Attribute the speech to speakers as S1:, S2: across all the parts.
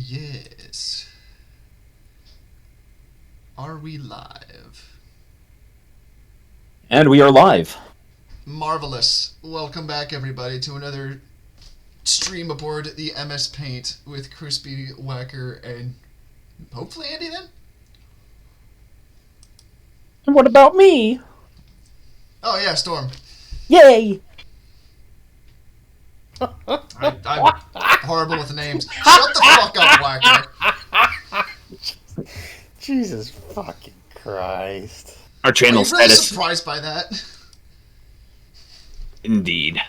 S1: Yes. Are we live?
S2: And we are live.
S1: Marvelous. Welcome back, everybody, to another stream aboard the MS Paint with Krispy, Whacker, and hopefully Andy then?
S2: And what about me?
S1: Oh, yeah, Storm.
S2: Yay!
S1: I'm horrible with names. Shut the fuck up, Whacker.
S3: Jesus fucking Christ.
S2: Our channel
S1: Are you really
S2: status.
S1: surprised by that?
S2: Indeed.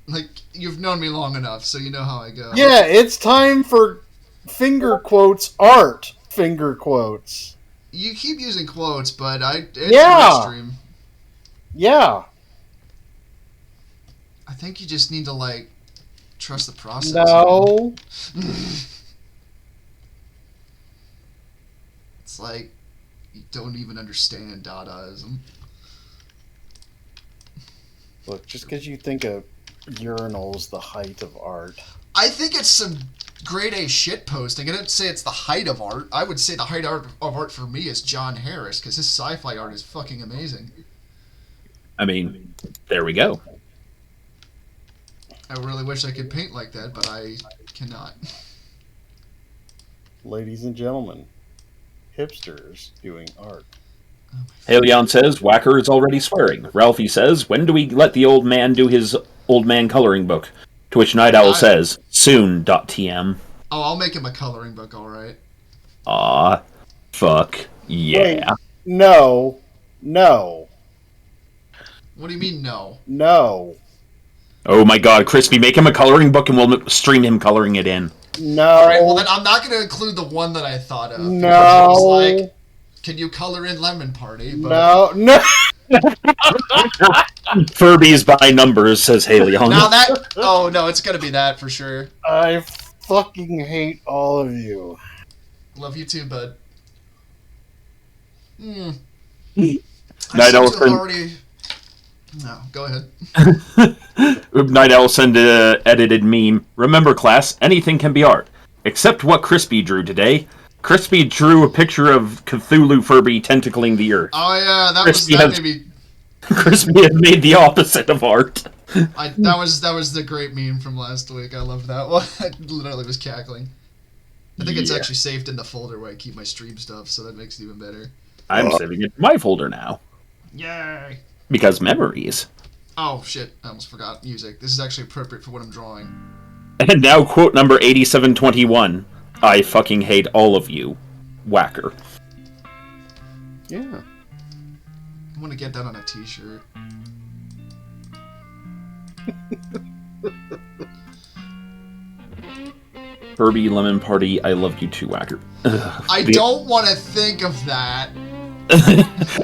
S1: Like, you've known me long enough, so you know how I go.
S3: Yeah, it's time for finger quotes art. Finger quotes.
S1: You keep using quotes, but it's
S3: Yeah.
S1: a stream.
S3: Yeah.
S1: I think you just need to, like, trust the process.
S3: No.
S1: It's like, you don't even understand Dadaism.
S3: Look, just because you think a urinal's the height of art.
S1: I think it's some grade A shit posting. I didn't say it's the height of art. I would say the height of art for me is John Harris, because his sci-fi art is fucking amazing.
S2: I mean, there we go.
S1: I really wish I could paint like that, but I cannot.
S3: Ladies and gentlemen, hipsters doing art.
S2: Haleon says, Whacker is already swearing. Ralphie says, when do we let the old man do his old man coloring book? To which Night Owl says, soon.tm.
S1: Oh, I'll make him a coloring book, alright.
S2: Aw, fuck, yeah.
S3: Wait, no. No.
S1: What do you mean, no?
S3: No.
S2: Oh my god, Krispy, make him a coloring book and we'll stream him coloring it in.
S3: No.
S1: Alright, well then I'm not going to include the one that I thought of.
S3: No.
S1: It was like, can you color in Lemon Party? But
S3: No.
S2: Furbies by numbers, says Haleon.
S1: now that... Oh, no, it's going to be that for sure.
S3: I fucking hate all of you.
S1: Love you too, bud. I
S2: Night
S1: seem
S2: Owl
S1: to have already... No, go ahead.
S2: Night Owl send a edited meme. Remember, class, anything can be art. Except what Krispy drew today. Krispy drew a picture of Cthulhu Furby tentacling the earth.
S1: Oh yeah,
S2: Crispy
S1: that
S2: has-
S1: made me...
S2: Krispy has made the opposite of art.
S1: That was the great meme from last week. I loved that one. I literally was cackling. I think it's
S2: Yeah.
S1: actually saved in the folder where I keep my stream stuff, so that makes it even better.
S2: I'm saving it in my folder now.
S1: Yay!
S2: Because memories.
S1: Oh shit, I almost forgot music. This is actually appropriate for what I'm drawing.
S2: And now quote number 8721. I fucking hate all of you. Whacker.
S3: Yeah.
S1: I want to get that on a t-shirt.
S2: Furby Lemon Party, I love you too, Whacker.
S1: I don't want to think of that.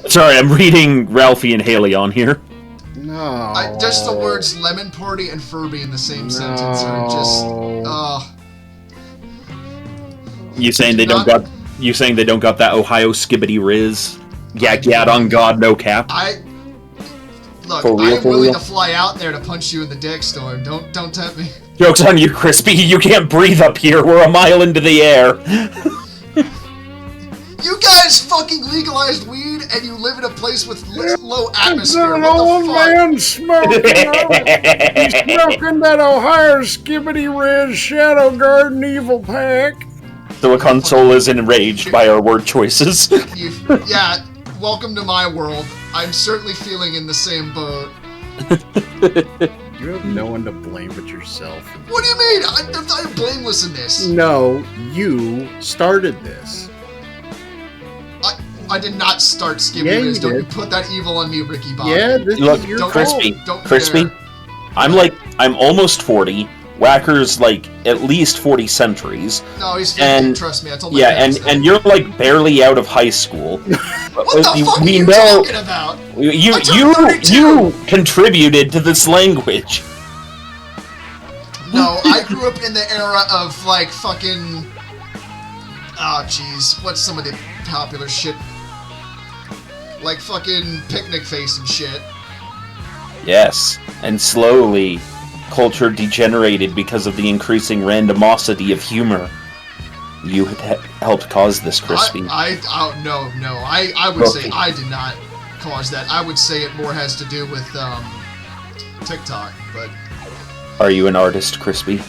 S2: Sorry, I'm reading Ralphie and Haleon here.
S3: No.
S1: Just the words lemon party and Furby in the same sentence are just...
S2: You saying they don't got that Ohio skibbity riz? Yak yat on God, no cap.
S1: Look,
S2: For real,
S1: I'm
S2: for
S1: willing
S2: real?
S1: to fly out there to punch you in the dick, Storm. Don't tempt me.
S2: Joke's on you, Krispy. You can't breathe up here. We're a mile into the air.
S1: You guys fucking legalized weed and you live in a place with low
S3: It's
S1: atmosphere.
S3: an
S1: What
S3: old
S1: the fuck?
S3: man smoking. He's smoking that Ohio Skibbity Riz Shadow Garden Evil Pack.
S2: Silicon Soul is enraged by our word choices.
S1: Yeah, welcome to my world. I'm certainly feeling in the same boat.
S3: You have no one to blame but yourself.
S1: What do you mean? I'm blameless in this.
S3: No, you started this.
S1: I did not start skimming
S3: Yeah,
S1: this.
S3: you
S1: Don't you
S3: did.
S1: put that evil on me, Ricky Bobby.
S3: Yeah, this
S2: Look,
S3: is your
S1: don't-
S3: fault.
S2: Krispy,
S1: Don't
S2: Krispy.
S1: dare.
S2: I'm almost 40. Whacker's like at least 40 centuries.
S1: No, he's 50,
S2: And-
S1: trust me. I told my
S2: Yeah,
S1: parents that.
S2: and you're like barely out of high school.
S1: What the fuck are you talking about?
S2: You
S1: I turned 32.
S2: you contributed to this language.
S1: No, I grew up in the era of, like, fucking... Oh, jeez. What's some of the popular shit? Like fucking Picnic Face and shit.
S2: Yes, and slowly, culture degenerated because of the increasing randomosity of humor. You had helped cause this, Crispy.
S1: No. I would say I did not cause that. I would say it more has to do with TikTok, but...
S2: Are you an artist, Crispy?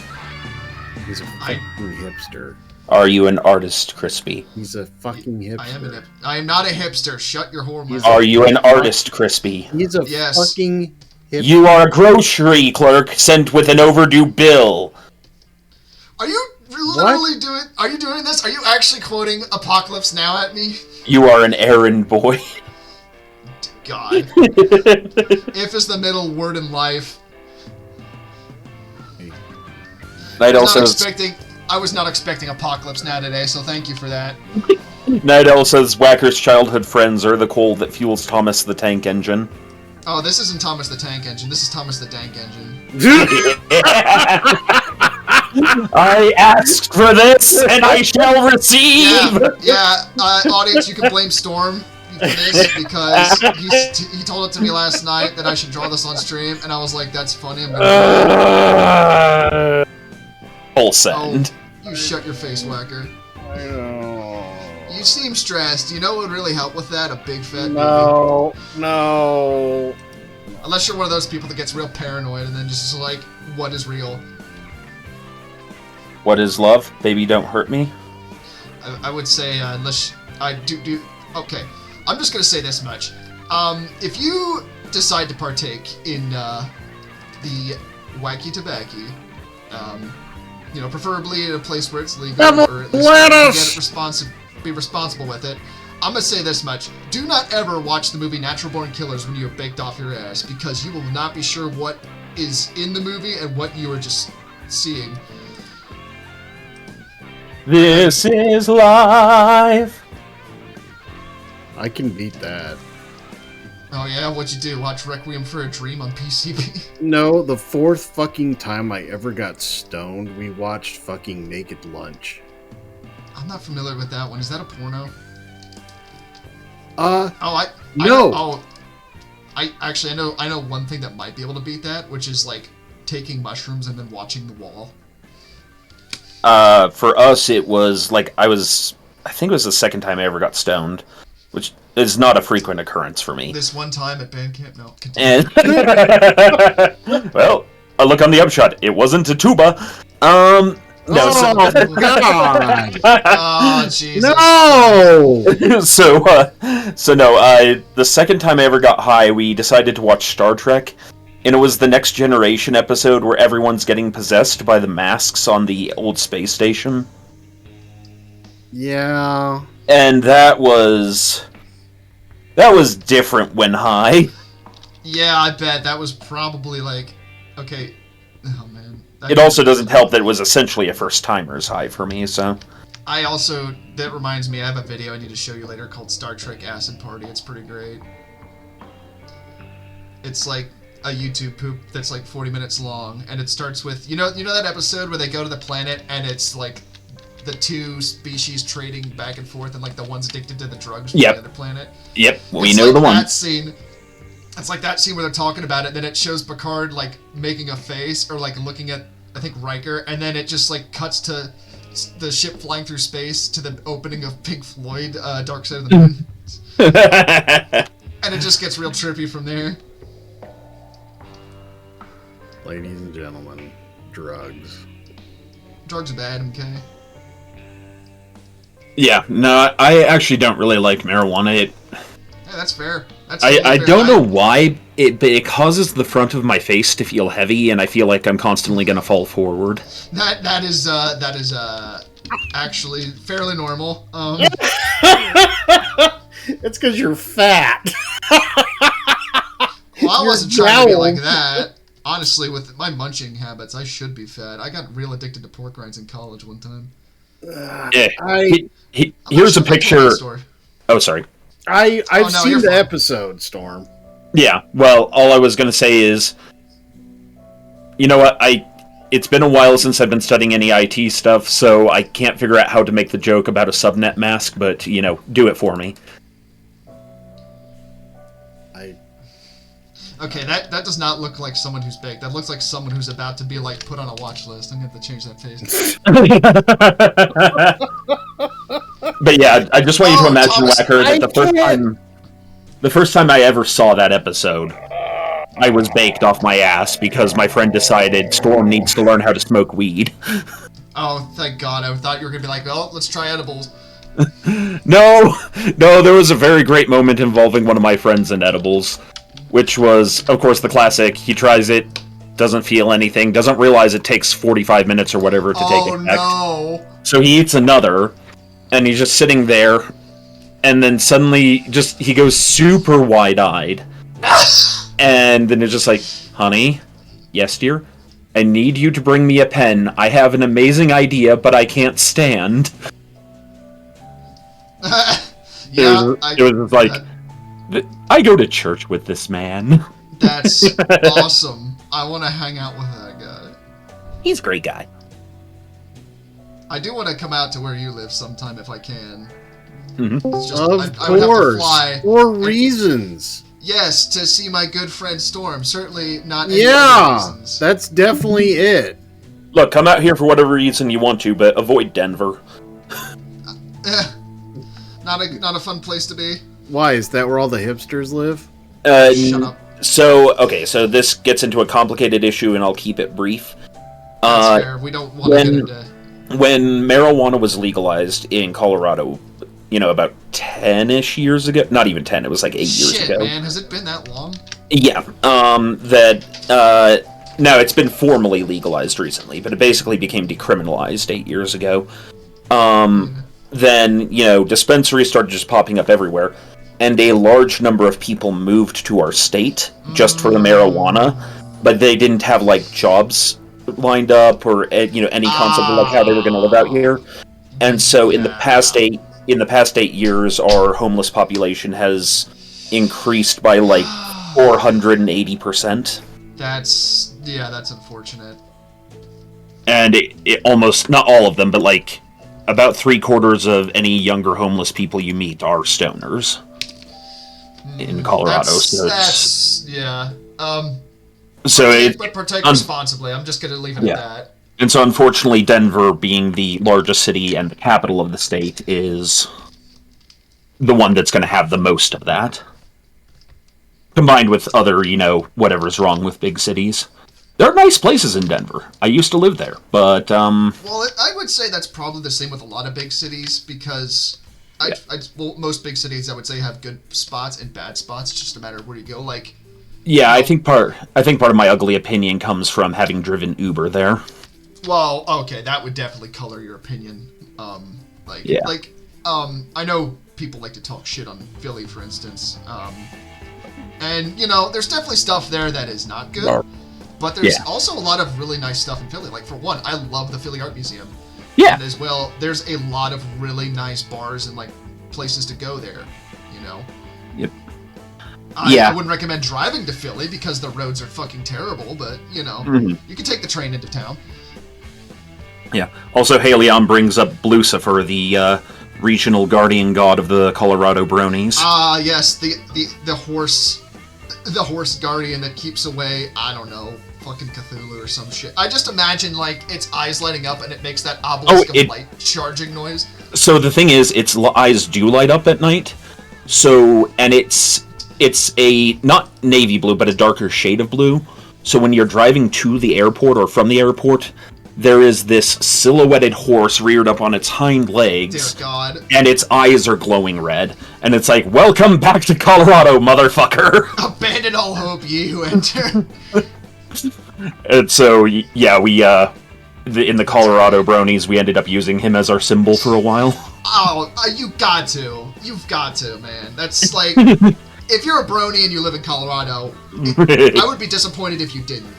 S3: He's a fucking hipster.
S2: Are you an artist, Crispy?
S3: He's a fucking hipster.
S1: I am not a hipster. Shut your whore mouth.
S2: Are you an artist, Crispy?
S3: He's a fucking hipster.
S2: You are a grocery clerk sent with an overdue bill.
S1: Are you literally doing this? Are you actually quoting Apocalypse Now at me?
S2: You are an errand boy.
S1: God. If is the middle word in life. I was not expecting Apocalypse Now today, so thank you for that.
S2: Night Owl says Whacker's childhood friends are the coal that fuels Thomas the Tank Engine.
S1: Oh, this isn't Thomas the Tank Engine. This is Thomas the Dank Engine.
S2: I asked for this, and I shall receive!
S1: Audience, you can blame Storm for this, because he told it to me last night that I should draw this on stream, and I was like, that's funny, I'm gonna
S2: Full send.
S1: Oh, you shut your face, Whacker.
S3: I know.
S1: You seem stressed. You know what would really help with that? A big fat movie.
S3: No.
S1: Unless you're one of those people that gets real paranoid and then just like, what is real?
S2: What is love? Baby, don't hurt me.
S1: I would say, unless I do. Okay, I'm just gonna say this much. If you decide to partake in the Whacky Tobacco, preferably in a place where it's legal, or at least be responsible with it. I'm gonna say this much: do not ever watch the movie Natural Born Killers when you are baked off your ass, because you will not be sure what is in the movie and what you are just seeing.
S2: This is life.
S3: I can beat that.
S1: Oh yeah, what'd you do? Watch Requiem for a Dream on PCB?
S3: No, the fourth fucking time I ever got stoned, we watched fucking Naked Lunch.
S1: I'm not familiar with that one. Is that a porno?
S3: No.
S1: I know one thing that might be able to beat that, which is like taking mushrooms and then watching the wall.
S2: For us, it was like I think it was the second time I ever got stoned, which is not a frequent occurrence for me.
S1: This one time at band camp, no.
S2: And well, I look on the upshot. It wasn't a tuba.
S3: No, God!
S1: Oh, Jesus.
S3: No!
S2: The second time I ever got high, we decided to watch Star Trek, and it was the Next Generation episode where everyone's getting possessed by the masks on the old space station.
S3: Yeah.
S2: And that was different when high.
S1: Yeah, I bet. That was probably like... Okay. Oh, man.
S2: It also doesn't help that it was essentially a first-timer's high for me, so...
S1: That reminds me, I have a video I need to show you later called Star Trek Acid Party. It's pretty great. It's like a YouTube poop that's like 40 minutes long, and it starts with... You know that episode where they go to the planet, and it's like the two species trading back and forth, and like the one's addicted to the drugs from the other planet?
S2: Yep, we know the one.
S1: It's like that scene where they're talking about it, then it shows Picard, like, making a face, or, like, looking at, I think, Riker, and then it just, like, cuts to the ship flying through space to the opening of Pink Floyd, Dark Side of the Moon. And it just gets real trippy from there.
S3: Ladies and gentlemen, drugs.
S1: Drugs are bad, okay?
S2: Yeah, no, I actually don't really like marijuana.
S1: Yeah, that's fair.
S2: I don't know why, but it causes the front of my face to feel heavy, and I feel like I'm constantly going to fall forward.
S1: That is actually fairly normal.
S3: It's because you're fat.
S1: Well, I wasn't trying to be like that. Honestly, with my munching habits, I should be fat. I got real addicted to pork rinds in college one time.
S2: Here's a picture. Oh, sorry.
S3: I've seen the episode, Storm.
S2: Yeah, well, all I was going to say is, you know what, it's been a while since I've been studying any IT stuff, so I can't figure out how to make the joke about a subnet mask, but, do it for me.
S1: Okay, that does not look like someone who's baked. That looks like someone who's about to be like put on a watch list. I'm gonna have to change that face.
S2: But yeah, I just want you to imagine,
S1: Thomas,
S2: Whacker, that the first time I ever saw that episode, I was baked off my ass because my friend decided Storm needs to learn how to smoke weed.
S1: Oh, thank God! I thought you were gonna be like, "Oh, let's try edibles."
S2: No, there was a very great moment involving one of my friends in edibles, which was, of course, the classic. He tries it, doesn't feel anything, doesn't realize it takes 45 minutes or whatever to take effect.
S1: Oh no!
S2: So he eats another, and he's just sitting there, and then suddenly he goes super wide-eyed. And then it's just like, honey, yes, dear, I need you to bring me a pen. I have an amazing idea, but I can't stand.
S1: Yeah,
S2: it was just like, I go to church with this man.
S1: That's awesome. I want to hang out with that guy.
S2: He's a great guy.
S1: I do want to come out to where you live sometime if I can.
S2: Mm-hmm.
S1: It's just,
S3: Of
S1: I would have to
S3: course,
S1: fly.
S3: for reasons.
S1: Yes, to see my good friend Storm. Certainly not any other
S3: Yeah,
S1: reasons.
S3: that's definitely it.
S2: Look, come out here for whatever reason you want to, but avoid Denver.
S1: Not a fun place to be.
S3: Why, is that where all the hipsters live?
S1: Shut up.
S2: So this gets into a complicated issue, and I'll keep it brief.
S1: That's fair. We don't want to get into...
S2: When marijuana was legalized in Colorado, about 10-ish years ago, not even 10, it was like 8 years ago.
S1: Shit, man, has it been that long?
S2: Yeah, no, it's been formally legalized recently, but it basically became decriminalized 8 years ago. Then, dispensaries started just popping up everywhere, and a large number of people moved to our state just for the marijuana, but they didn't have, jobs lined up or, any concept of, how they were going to live out here. And so in the past 8 years, our homeless population has increased by, 480%.
S1: That's unfortunate.
S2: And it almost, not all of them, but, about 3/4 of any younger homeless people you meet are stoners in Colorado.
S1: But partake responsibly. I'm just gonna leave it at that.
S2: And so, unfortunately, Denver, being the largest city and the capital of the state, is the one that's going to have the most of that. Combined with other, whatever's wrong with big cities. There are nice places in Denver. I used to live there, but,
S1: Well, I would say that's probably the same with a lot of big cities, because most big cities, I would say, have good spots and bad spots. It's just a matter of where you go.
S2: Yeah, I think part of my ugly opinion comes from having driven Uber there.
S1: Well, okay, that would definitely color your opinion. I know people like to talk shit on Philly, for instance. And, there's definitely stuff there that is not good. But there's also a lot of really nice stuff in Philly. For one, I love the Philly Art Museum.
S2: Yeah.
S1: And as well, there's a lot of really nice bars and, places to go there,
S2: Yep.
S1: I wouldn't recommend driving to Philly because the roads are fucking terrible, but, you can take the train into town.
S2: Yeah. Also, Haleon brings up Lucifer, the regional guardian god of the Colorado Bronies.
S1: Yes, the horse guardian that keeps away, I don't know, fucking Cthulhu or some shit. I just imagine, its eyes lighting up and it makes that obelisk of light charging noise.
S2: So the thing is, its eyes do light up at night. So, and it's a, not navy blue, but a darker shade of blue. So when you're driving to the airport or from the airport, there is this silhouetted horse reared up on its hind legs.
S1: Dear God.
S2: And its eyes are glowing red. And it's like, welcome back to Colorado, motherfucker!
S1: Abandon all hope, ye who enter.
S2: And so, yeah, we, in the Colorado Bronies, we ended up using him as our symbol for a while.
S1: Oh, you've got to, man. That's if you're a brony and you live in Colorado, I would be disappointed if you didn't.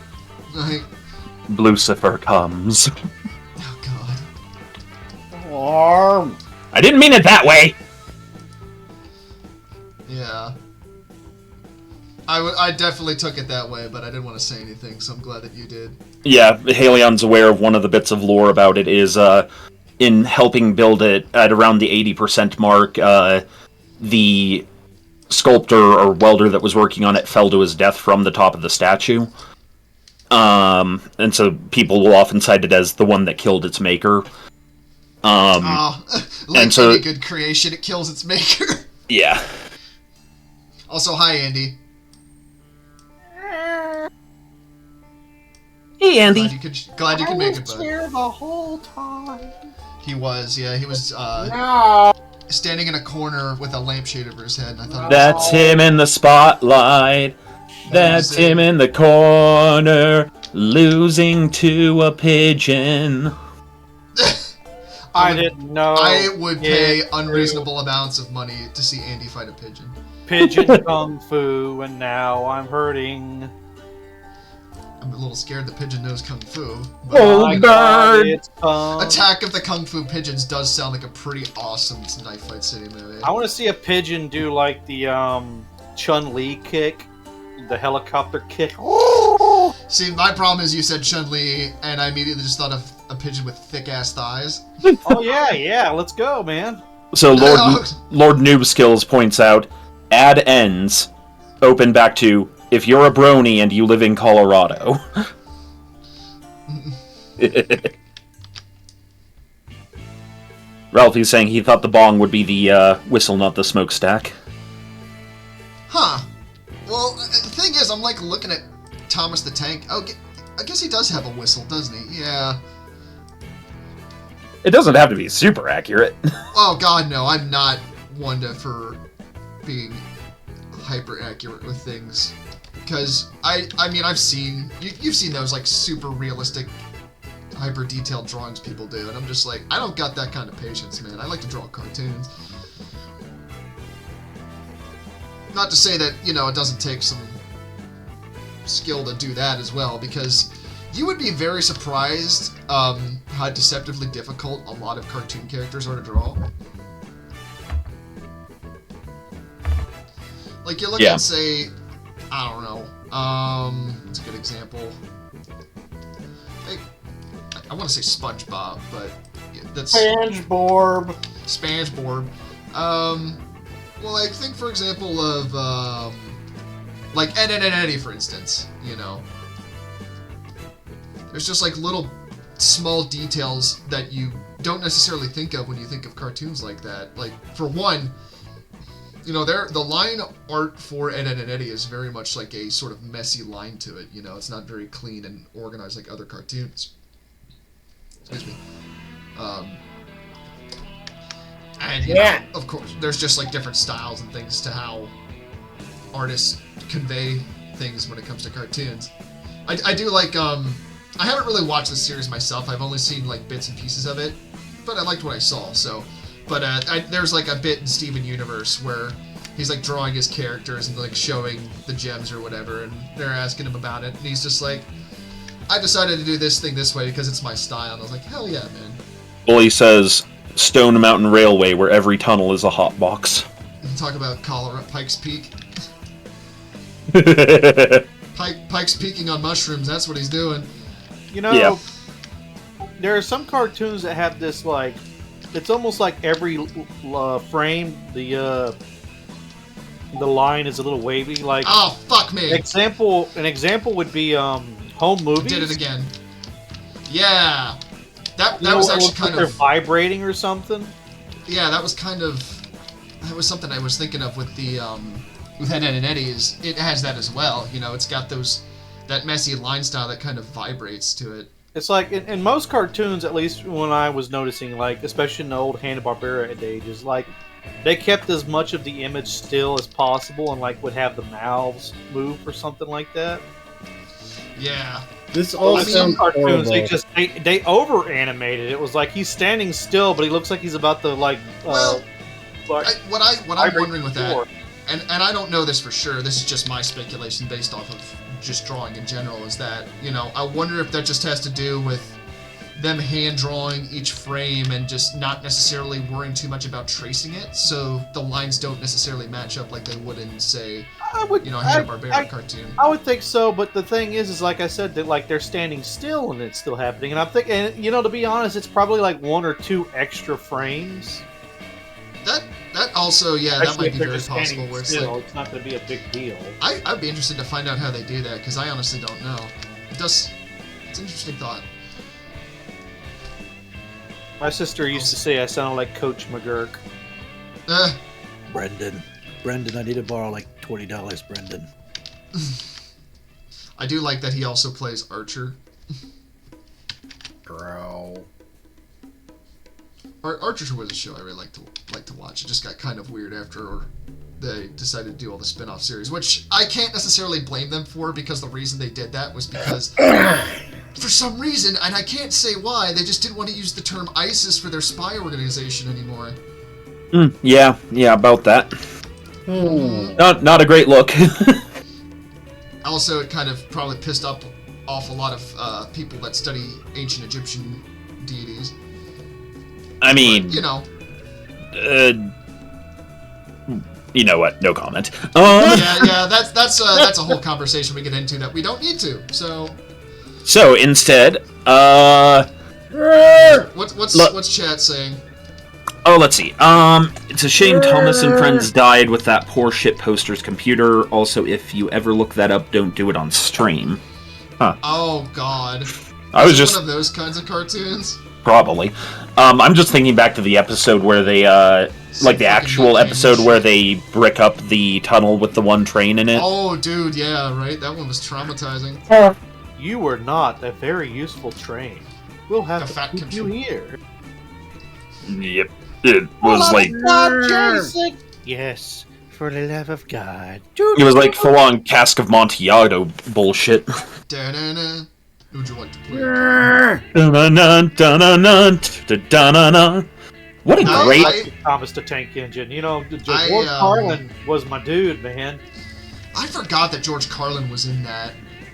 S2: Lucifer comes.
S1: Oh, God.
S3: Arm.
S2: I didn't mean it that way!
S1: Yeah. I definitely took it that way, but I didn't want to say anything, so I'm glad that you did.
S2: Yeah, Haleon's aware of one of the bits of lore about it is, in helping build it at around the 80% mark, the sculptor or welder that was working on it fell to his death from the top of the statue. And so people will often cite it as the one that killed its maker.
S1: Like
S2: and so,
S1: any good creation, it kills its maker.
S2: Yeah.
S1: Also, hi, Andy.
S2: Hey, Andy.
S1: Glad you could make it, bud.
S4: Here the whole time.
S1: He was, yeah. He was
S3: No.
S1: standing in a corner with a lampshade over his head. And I thought
S2: That's him in the spotlight. That's him in the corner, losing to a pigeon.
S4: I didn't know.
S1: I would pay unreasonable amounts of money to see Andy fight a pigeon.
S4: Pigeon kung fu, and now I'm hurting.
S1: I'm a little scared the pigeon knows kung fu. But
S2: Oh, bird!
S1: Attack of the Kung Fu Pigeons does sound like a pretty awesome Knife Fight City movie.
S4: I want to see a pigeon do like the Chun-Li kick, the helicopter kick.
S1: See, my problem is you said Chun-Li, and I immediately just thought of a pigeon with thick-ass thighs.
S4: Oh yeah, let's go, man.
S2: So Lord Noob Skills points out, ad ends, open back to, if you're a brony and you live in Colorado. Ralphie's saying he thought the bong would be the whistle, not the smokestack.
S1: Huh. Well, the thing is, I'm like looking at Thomas the Tank. Oh, I guess he does have a whistle, doesn't he? Yeah.
S2: It doesn't have to be super accurate.
S1: Oh God, no! I'm not one for being hyper accurate with things, because I mean I've seen you've seen those like super realistic, hyper detailed drawings people do, and I'm just like, I don't got that kind of patience, man. I like to draw cartoons. Not to say that it doesn't take some skill to do that as well, because you would be very surprised how deceptively difficult a lot of cartoon characters are to draw. Like, you look at, say, I don't know, what's a good example? I want to say SpongeBob, but that's...
S3: SpongeBob.
S1: SpongeBob. Well, like, think, for example, of, like, Ed, Edd n Eddy, for instance, There's just, like, little small details that you don't necessarily think of when you think of cartoons like that. Like, for one, the line art for Ed, Edd n Eddy is very much like a sort of messy line to it, It's not very clean and organized like other cartoons. Excuse me. And, of course, there's just, like, different styles and things to how artists convey things when it comes to cartoons. I do like, I haven't really watched this series myself. I've only seen, like, bits and pieces of it, but I liked what I saw, so... But there's, like, a bit in Steven Universe where he's, like, drawing his characters and, like, showing the gems or whatever, and they're asking him about it, and he's just like, I decided to do this thing this way because it's my style, and I was like, hell yeah, man.
S2: Well, he says, Stone Mountain Railway, where every tunnel is a hot box.
S1: You can talk about Pikes Peak. Pike's peaking on mushrooms, that's what he's doing.
S4: There are some cartoons that have this, like, it's almost like every frame, the line is a little wavy. Like,
S1: oh, fuck me.
S4: An example would be Home Movies.
S1: Did it again. Yeah. That was actually kind of...
S4: They're vibrating or something.
S1: Yeah, that was something I was thinking of with the, with Ed, Edd n Eddy, is it has that as well. It's got that messy line style that kind of vibrates to it.
S4: It's like, in most cartoons, at least when I was noticing, like, especially in the old Hanna-Barbera ages, like, they kept as much of the image still as possible and, like, would have the mouths move or something like that.
S1: Yeah.
S3: This all sounds
S4: cartoons, they over-animated. It was like he's standing still, but he looks like he's about to, like...
S1: what I'm wondering with that, and I don't know this for sure, this is just my speculation based off of just drawing in general, is that, I wonder if that just has to do with them hand-drawing each frame and just not necessarily worrying too much about tracing it, so the lines don't necessarily match up like they would in, say, a Hanna-Barbera cartoon.
S4: I would think so, but the thing is like I said, that, like, they're standing still and it's still happening, and I'm thinking, to be honest, it's probably like 1 or 2 extra frames.
S1: That Also, yeah, that
S4: Especially
S1: might
S4: if
S1: be
S4: they're
S1: very
S4: just
S1: possible.
S4: standing
S1: Where it's
S4: still,
S1: like,
S4: it's not going to be a big deal.
S1: I'd be interested to find out how they do that because I honestly don't know. It's an interesting thought.
S4: My sister used to say I sounded like Coach McGurk.
S5: Brendan, I need to borrow like $20, Brendan.
S1: I do like that he also plays Archer.
S3: Bro.
S1: Archer was a show I really like to watch. It just got kind of weird after they decided to do all the spin-off series, which I can't necessarily blame them for because the reason they did that was because for some reason, and I can't say why, they just didn't want to use the term ISIS for their spy organization anymore.
S2: Yeah, about that. Not a great look.
S1: Also, it kind of probably pissed off a lot of people that study ancient Egyptian deities.
S2: I mean,
S1: But, you know.
S2: You know what? No comment.
S1: Yeah, that's a whole conversation we get into that we don't need to.
S2: So instead,
S1: what's chat saying?
S2: oh, let's see. It's a shame Thomas and Friends died with that poor shit poster's computer. Also, if you ever look that up, don't do it on stream. Huh.
S1: Oh God.
S2: I was
S1: Is it
S2: just
S1: one of those kinds of cartoons.
S2: probably. I'm just thinking back to the episode where they, like the actual episode where they brick up the tunnel with the one train in it.
S1: Oh, dude, yeah, right. That one was traumatizing.
S4: You were not a very useful train. We'll have
S1: A
S4: to
S1: fat
S4: keep you here.
S2: Yep. It was like
S4: Yes, for the love of God.
S2: it was like full on Cask of Amontillado bullshit.
S1: Da-na-na. Who'd you like to play?
S2: What a
S1: No,
S2: great
S4: Thomas the Tank Engine. You know, George
S1: I,
S4: Carlin was my dude, man.
S1: I forgot that George Carlin was in that,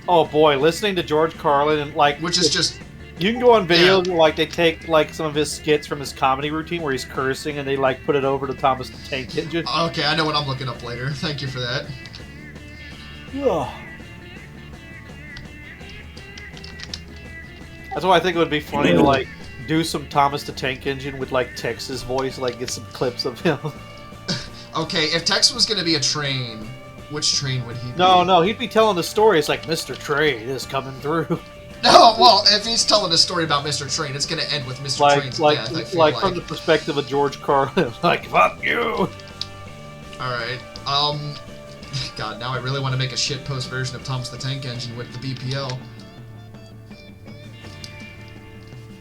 S4: Oh boy, listening to George Carlin and like,
S1: which is just
S4: you can go on videos where, like, they take like some of his skits from his comedy routine where he's cursing and they like put it over to Thomas the Tank Engine.
S1: okay. I know what I'm looking up later. Thank you for that.
S4: That's why I think it would be funny to like do some Thomas the Tank Engine with like Tex's voice, like get some clips of him.
S1: Okay, if Tex was gonna be a train, which train would he be?
S4: No, he'd be telling the story. It's like Mr. Train is coming through.
S1: No, well, if he's telling a story about Mr. Train, it's gonna end with Mr. Train's death. I feel
S4: like from the perspective of George Carlin, like fuck you.
S1: All right. God, now I really want to make a shitpost version of Thomas the Tank Engine with the BPL.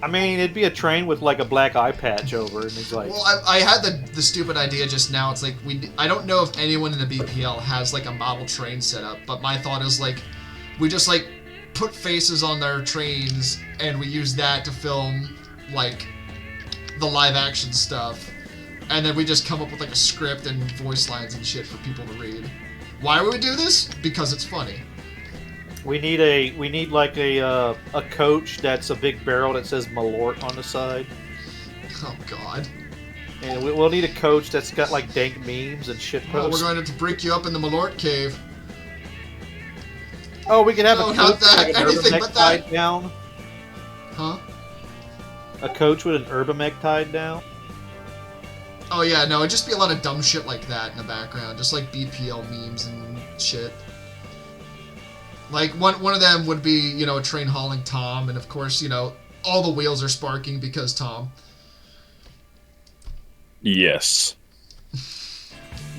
S4: I mean, it'd be a train with like a black eye patch over, and he's like,
S1: Well, I had the stupid idea just now. It's like I don't know if anyone in the BPL has like a model train set up, but my thought is like we just like put faces on their trains and we use that to film like the live action stuff, and then we just come up with like a script and voice lines and shit for people to read. Why would we do this? Because it's funny.
S4: we need like a coach that's a big barrel that says Malort on the side,
S1: Oh God.
S4: and we'll need a coach that's got like dank memes and shit
S1: Well, we're
S4: posts.
S1: going to break you up in the Malort cave.
S4: Oh, we could have
S1: No,
S4: a
S1: not
S4: coach
S1: that.
S4: with like an
S1: Anything
S4: Urban
S1: but
S4: Mech
S1: that.
S4: tied down.
S1: Huh?
S4: A coach with an Urban Mech tied down.
S1: Oh yeah, no, it'd just be a lot of dumb shit like that in the background, just like BPL memes and shit. Like one of them would be, you know, a train hauling Tom, and of course, you know, all the wheels are sparking because Tom.
S2: Yes.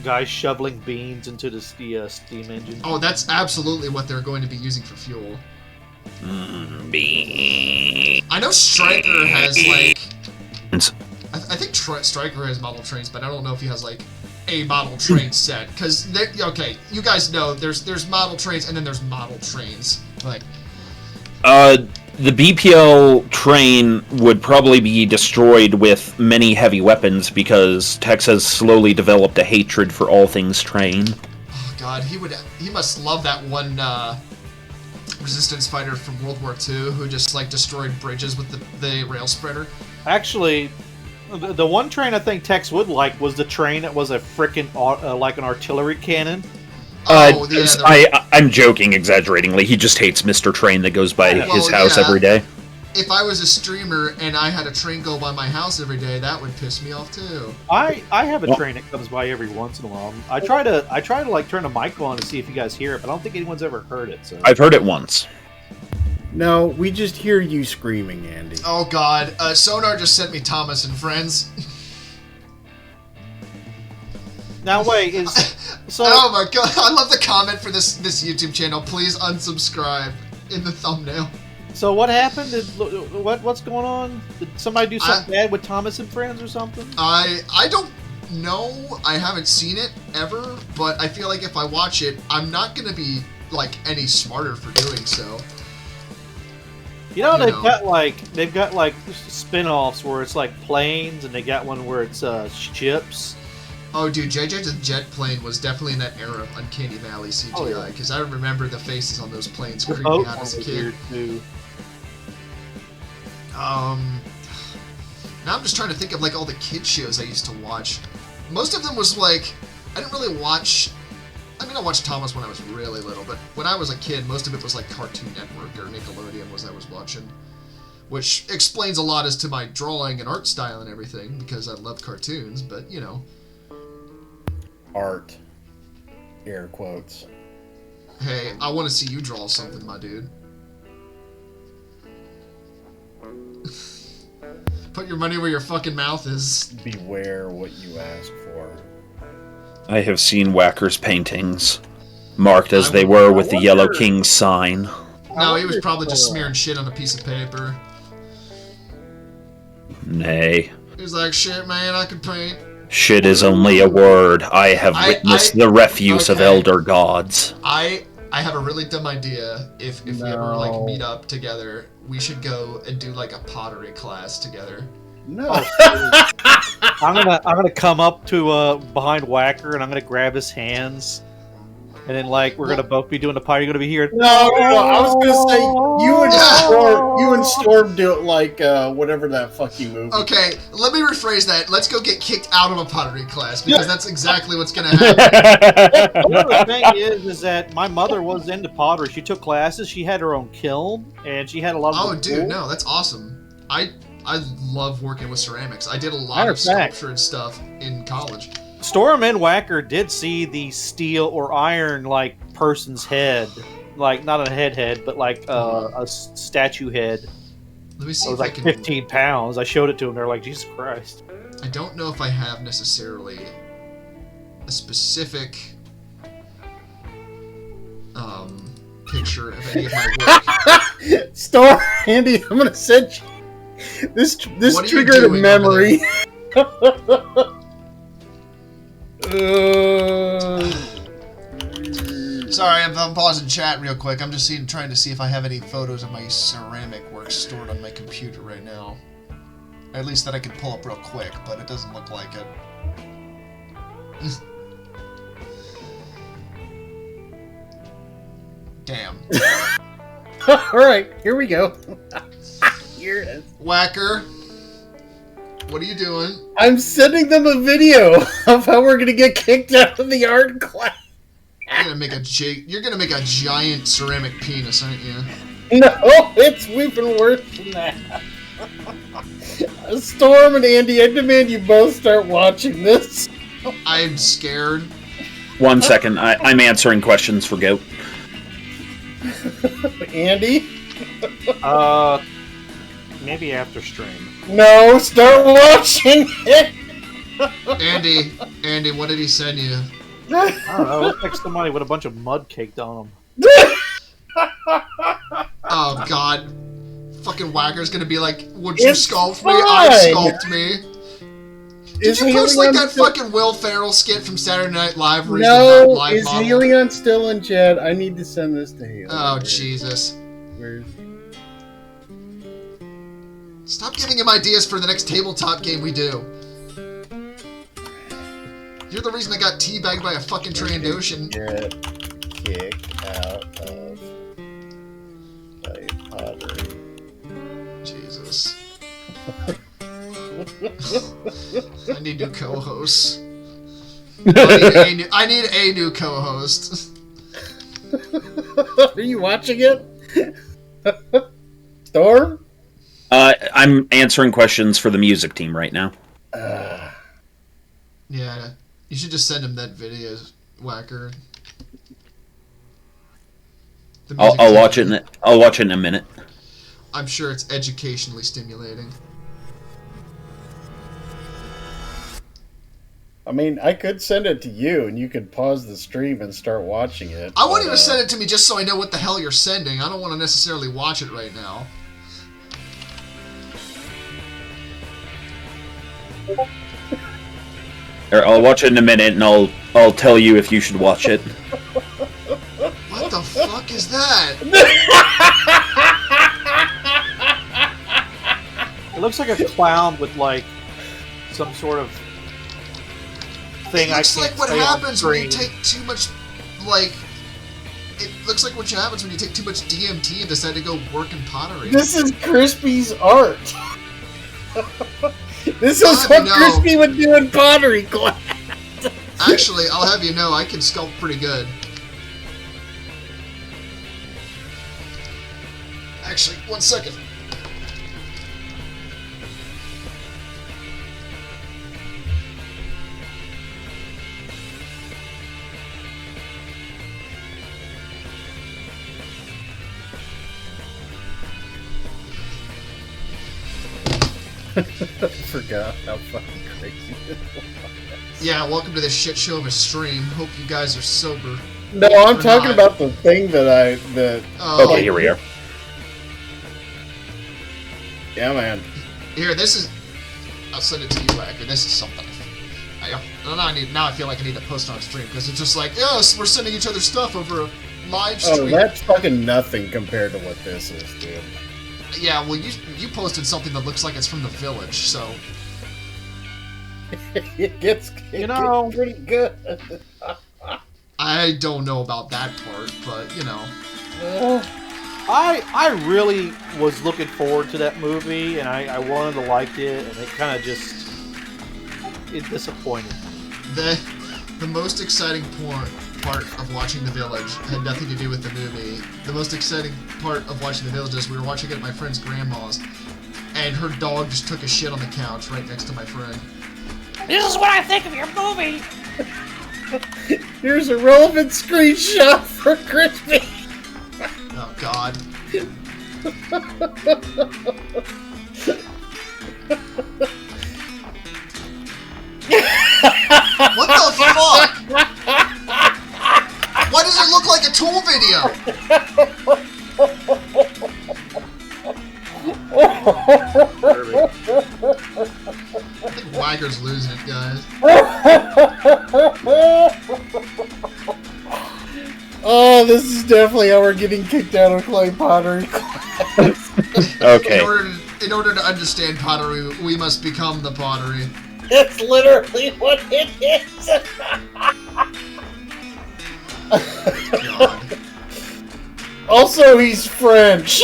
S4: Guys shoveling beans into the steam engine.
S1: Oh, that's absolutely what they're going to be using for fuel. I know Stryker has like, I think Stryker has model trains, but I don't know if he has like a model train set. Because okay, you guys know there's model trains and then there's model trains. Like,
S2: The BPL train would probably be destroyed with many heavy weapons because Tex has slowly developed a hatred for all things train.
S1: oh God, he must love that one resistance fighter from World War II who just like destroyed bridges with the rail spreader.
S4: Actually, the one train I think Tex would like was the train that was a frickin' like an artillery cannon.
S1: Oh, yeah,
S2: I'm joking exaggeratingly. He just hates Mr. Train that goes by his house every day.
S1: if I was a streamer and I had a train go by my house every day, that would piss me off too.
S4: I have a train that comes by every once in a while. I try to like turn the mic on to see if you guys hear it, but I don't think anyone's ever heard it. So
S2: I've heard it once.
S3: No, we just hear you screaming, Andy.
S1: Oh God, Sonar just sent me Thomas and Friends.
S4: now wait, is so
S1: Oh my God, I love the comment for this YouTube channel. Please unsubscribe in the thumbnail.
S4: so what happened? What's going on? Did somebody do something bad with Thomas and Friends or something?
S1: I don't know. I haven't seen it ever, but I feel like if I watch it, I'm not gonna be like any smarter for doing so.
S4: You know, they've got like spin-offs where it's like planes, and they got one where it's ships.
S1: Oh, dude, JJ's jet plane was definitely in that era of Uncanny Valley CGI, because I remember the faces on those planes creeping me out as a kid.
S4: Too.
S1: Now I'm just trying to think of like all the kid shows I used to watch. Most of them was like, I didn't really watch. I mean, I watched Thomas when I was really little, but when I was a kid, most of it was like Cartoon Network or Nickelodeon was I was watching, which explains a lot as to my drawing and art style and everything, because I love cartoons. But you know,
S3: Art. Air quotes.
S1: hey, I want to see you draw something, my dude. Put your money where your fucking mouth is.
S3: Beware what you ask for.
S2: I have seen Whacker's paintings, marked as they were with the Yellow King sign.
S1: No, he was probably just smearing shit on a piece of paper.
S2: Nay,
S1: He was like, shit, man, I could paint.
S2: shit is only a word. I have witnessed the refuse of elder gods.
S1: I have a really dumb idea. If we ever like meet up together, we should go and do like a pottery class together.
S3: No.
S4: I'm gonna come up to behind Whacker, and I'm gonna grab his hands, and then like we're gonna both be doing the pottery. You're gonna be here.
S3: No, I was gonna say you and Storm do it like whatever that fucking movie.
S1: Okay, let me rephrase that. Let's go get kicked out of a pottery class, because that's exactly what's gonna happen.
S4: The thing is that my mother was into pottery. She took classes. She had her own kiln, and she had a lot of.
S1: Oh, dude, no, that's awesome. I love working with ceramics. I did a lot of sculpture and stuff in college.
S4: Storm and Whacker did see the steel or iron like person's head, like not a head, but like a statue head.
S1: Let me see.
S4: It was
S1: if
S4: like
S1: I can,
S4: 15 pounds. I showed it to them. They're like, Jesus Christ.
S1: I don't know if I have necessarily a specific picture of any of my work.
S3: Storm, Andy, I'm gonna send you. This
S1: What are you
S3: triggered a
S1: doing
S3: memory.
S1: Sorry, I'm pausing chat real quick. I'm just trying to see if I have any photos of my ceramic work stored on my computer right now. At least that I could pull up real quick, but it doesn't look like it. Damn.
S3: Alright, here we go. Here it is.
S1: Whacker, what are you doing?
S3: I'm sending them a video of how we're gonna get kicked out of the art class.
S1: You're gonna make a giant ceramic penis, aren't you?
S3: No, it's even worse than that. Storm and Andy, I demand you both start watching this.
S1: I'm scared.
S2: 1 second, I'm answering questions for Goat.
S3: Andy?
S4: Maybe after stream.
S3: No, start watching it!
S1: Andy, what did he send you?
S4: I don't know. It looks like somebody with a bunch of mud caked on them.
S1: Oh God, fucking Whacker's gonna be like, "Would you
S3: It's
S1: sculpt me?
S3: fine.
S1: I sculpt me." Did
S3: Is
S1: you post like
S3: Helion
S1: that
S3: still-
S1: fucking Will Ferrell skit from Saturday Night Live? Where he's the
S3: No,
S1: live
S3: is
S1: model?
S3: Helion still in chat? I need to send this to Helion.
S1: Oh Jesus!
S3: Where's...
S1: Stop giving him ideas for the next tabletop game we do. You're the reason I got teabagged by a fucking Trandoshan.
S3: Get kicked out of the pottery.
S1: Jesus. I need new co-hosts. I need a new co-host.
S3: Are you watching it? Storm?
S2: I'm answering questions for the music team right now.
S1: Yeah, you should just send him that video, Whacker. The music
S2: I'll
S1: team-
S2: watch it. I'll watch it in a minute.
S1: I'm sure it's educationally stimulating.
S3: I mean, I could send it to you, and you could pause the stream and start watching it.
S1: I want you to send it to me just so I know what the hell you're sending. I don't want to necessarily watch it right now.
S2: I'll watch it in a minute, and I'll tell you if you should watch it.
S1: What the fuck is that?
S4: It looks like a clown with like some sort of thing.
S1: It looks
S4: I
S1: like
S4: can't
S1: what
S4: say on
S1: happens when you
S4: screen.
S1: take too much, like... It looks like what happens when you take too much DMT and decide to go work in pottery.
S3: This is Krispy's art. This is
S1: I'll have
S3: what
S1: you know-
S3: Krispy would do in pottery class.
S1: Actually, I'll have you know, I can sculpt pretty good. Actually, 1 second.
S3: Forgot how fucking crazy this was.
S1: Yeah, welcome to this shit show of a stream. Hope you guys are sober.
S3: No, I'm
S1: Or
S3: talking
S1: not.
S3: about the thing that
S1: Oh,
S2: Okay, here we are.
S3: yeah, man.
S1: Here, this is... I'll send it to you, Whacker. This is something. Now I feel like I need to post on stream, because it's just like, yes, we're sending each other stuff over a live
S3: Oh,
S1: stream.
S3: that's fucking nothing compared to what this is, dude.
S1: Yeah, well, you posted something that looks like it's from the village, so...
S3: It gets pretty good.
S1: I don't know about that part, but, you know...
S4: I really was looking forward to that movie, and I wanted to like it, and it kind of just it disappointed.
S1: The most exciting part of watching The Village had nothing to do with the movie. The most exciting part of watching The Village is we were watching it at my friend's grandma's, and her dog just took a shit on the couch right next to my friend.
S6: This is what I think of your movie.
S3: Here's a relevant screenshot for Krispy.
S1: Oh, God. What the fuck? Why does it look like a Tool video? I think Wagger's losing it, guys.
S3: Oh, this is definitely how we're getting kicked out of clay pottery class.
S2: Okay.
S1: In order to understand pottery, we must become the pottery.
S3: That's literally what it is.
S1: God.
S3: Also, he's French.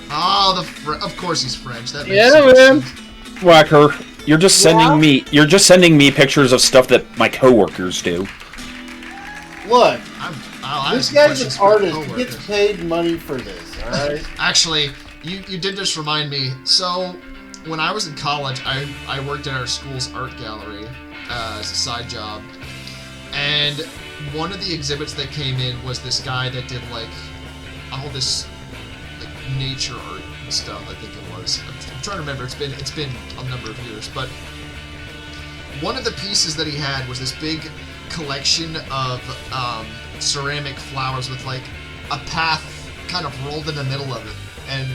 S1: Oh, of course he's French. That makes
S3: Yeah,
S1: so much
S3: man.
S1: sense.
S2: Whacker, you're just sending me pictures of stuff that my coworkers do.
S3: Look,
S1: I'll
S3: this
S1: ask
S3: guy's
S1: questions
S3: an
S1: for
S3: artist. He
S1: coworkers.
S3: gets paid money for this, alright?
S1: Actually, you did just remind me. So, when I was in college, I worked at our school's art gallery as a side job. And one of the exhibits that came in was this guy that did, like, all this like, nature art and stuff, I think it was. I'm trying to remember. It's been a number of years. But one of the pieces that he had was this big collection of ceramic flowers with, like, a path kind of rolled in the middle of it. And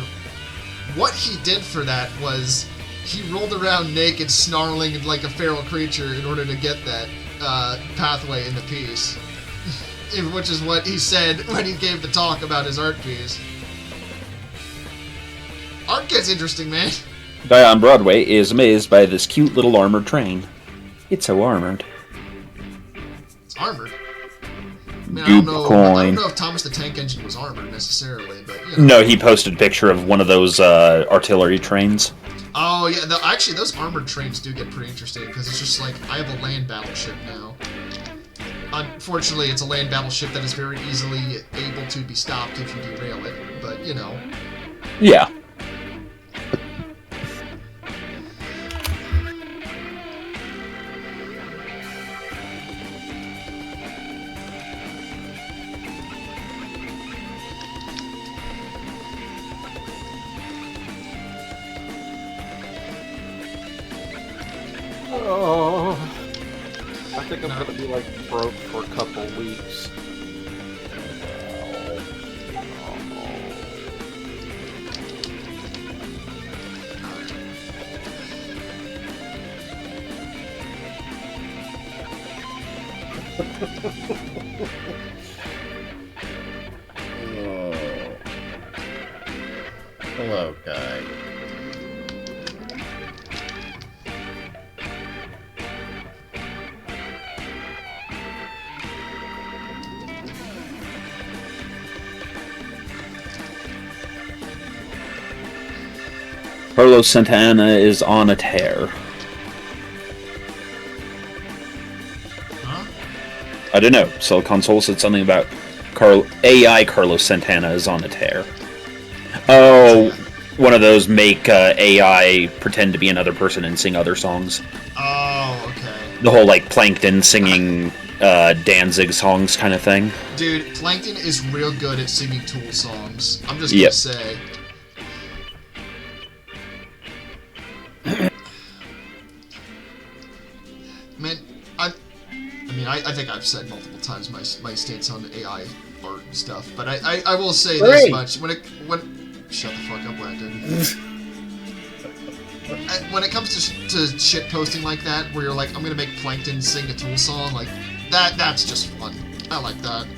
S1: what he did for that was he rolled around naked, snarling like a feral creature in order to get that pathway in the piece. Which is what he said when he gave the talk about his art piece. Art gets interesting, man.
S2: Guy on Broadway is amazed by this cute little armored train. It's so armored.
S1: It's armored. I mean, I don't
S2: Goopcoin.
S1: know if Thomas the Tank Engine was armored necessarily, but you know.
S2: No, he posted a picture of one of those artillery trains.
S1: Oh yeah, actually those armored trains do get pretty interesting because it's just like I have a land battleship now. Unfortunately, it's a land battleship that is very easily able to be stopped if you derail it. But you know,
S2: Yeah.
S4: Oh, I think I'm gonna be like broke for a couple weeks.
S7: Oh. Hello, guy.
S2: Carlos Santana is on a tear.
S1: Huh?
S2: I don't know. Silicon Soul said something about AI Carlos Santana is on a tear. Oh, one of those make AI pretend to be another person and sing other songs.
S1: Oh, okay.
S2: The whole, like, Plankton singing Danzig songs kind of thing.
S1: Dude, Plankton is real good at singing Tool songs. I'm just gonna say. Man, I think I've said multiple times my stance on AI art and stuff, but I will say this much: shut the fuck up, Landon. When it comes to shit posting like that, where you're like, I'm gonna make Plankton sing a Tool song, like that's just fun. I like that.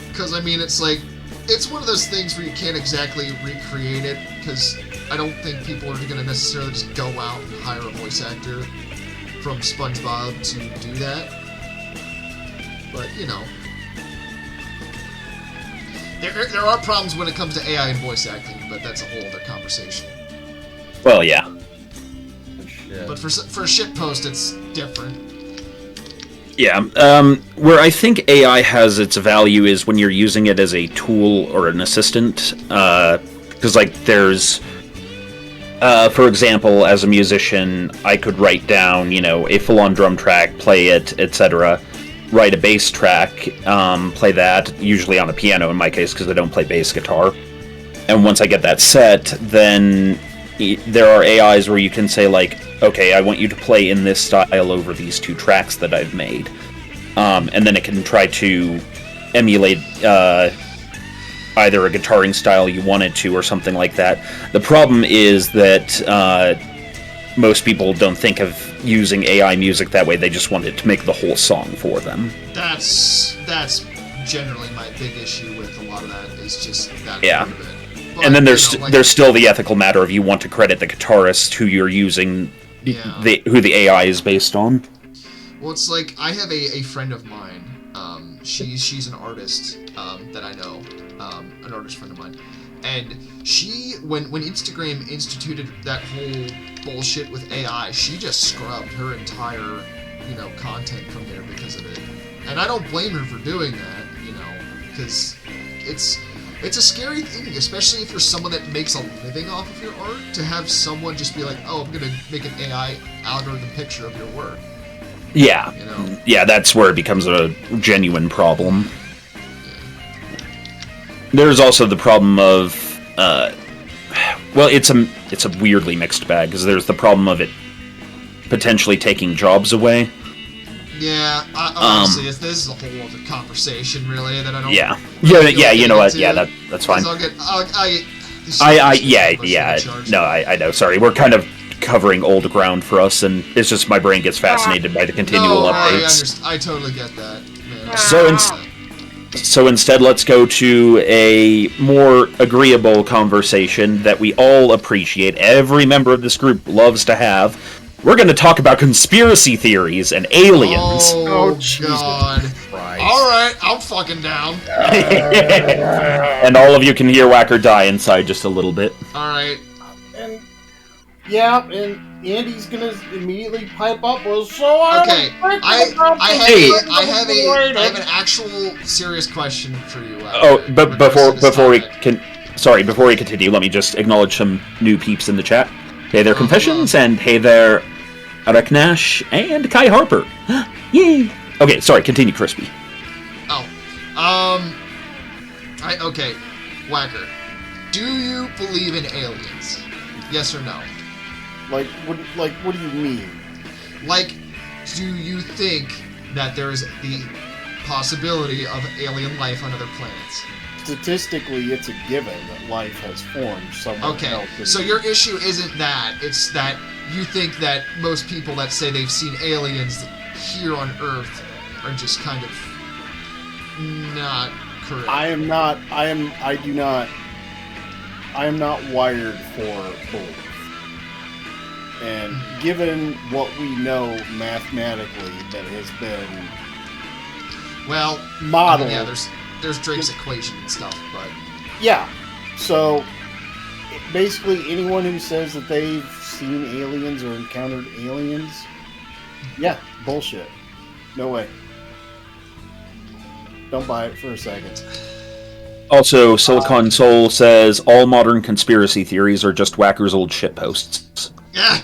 S1: Because, I mean, it's like, it's one of those things where you can't exactly recreate it, because I don't think people are going to necessarily just go out and hire a voice actor from SpongeBob to do that. But, you know. There are problems when it comes to AI and voice acting, but that's a whole other conversation.
S2: Well, yeah.
S1: But for shitpost, it's different.
S2: Yeah, where I think AI has its value is when you're using it as a tool or an assistant, because, like, there's, for example, as a musician, I could write down, you know, a full-on drum track, play it, etc., write a bass track, play that, usually on a piano in my case, because I don't play bass guitar, and once I get that set, then there are AIs where you can say, like, okay, I want you to play in this style over these two tracks that I've made. And then it can try to emulate either a guitaring style you want it to or something like that. The problem is that most people don't think of using AI music that way. They just want it to make the whole song for them.
S1: That's generally my big issue with a lot of that, is just that
S2: Yeah.
S1: part of it. But,
S2: And then there's
S1: you know, like,
S2: there's still the ethical matter of you want to credit the guitarist who you're using, who the AI is based on.
S1: Well, it's like, I have a friend of mine, she's an artist, that I know, an artist friend of mine, and she, when Instagram instituted that whole bullshit with AI, she just scrubbed her entire, you know, content from there because of it. And I don't blame her for doing that, you know, because it's a scary thing, especially if you're someone that makes a living off of your art, to have someone just be like, oh, I'm gonna make an AI algorithm picture of your work.
S2: Yeah.
S1: You know?
S2: Yeah, that's where it becomes a genuine problem. There's also the problem of, well, it's a weirdly mixed bag, because there's the problem of it potentially taking jobs away.
S1: Yeah, honestly, this is a whole other conversation, really, that I don't...
S2: Yeah.
S1: really
S2: Yeah, you know what,
S1: into,
S2: yeah, that's fine.
S1: I'll get...
S2: No, I know, sorry, we're kind of covering old ground for us, and it's just my brain gets fascinated by the continual updates.
S1: I totally get that, man.
S2: So instead, let's go to a more agreeable conversation that we all appreciate, every member of this group loves to have. We're going to talk about conspiracy theories and aliens.
S1: Oh God. Alright, I'm fucking down.
S2: And all of you can hear Whacker die inside just a little bit.
S1: Alright.
S3: And yeah, and Andy's gonna immediately pipe up. Well, so I
S1: Okay, I have an actual serious question for you.
S2: But
S1: before
S2: before we continue, let me just acknowledge some new peeps in the chat. Hey there, Confessions, and hey there, Araknash and Kai Harper. Yay! Okay, sorry, continue, Crispy.
S1: Okay, Whacker, do you believe in aliens? Yes or no?
S3: Like, what do you mean?
S1: Like, do you think that there is the possibility of alien life on other planets?
S3: Statistically, it's a given that life has formed somewhere
S1: Okay,
S3: else.
S1: so your issue isn't that. It's that you think that most people that say they've seen aliens here on Earth are just kind of not correct.
S3: I am not wired for both. And given what we know mathematically that has been modeled,
S1: yeah, there's Drake's equation and stuff, but
S3: yeah. So basically, anyone who says that they've seen aliens or encountered aliens, yeah, bullshit. No way. Don't buy it for a second.
S2: Also, Silicon Soul says all modern conspiracy theories are just Whacker's old shitposts.
S1: yeah.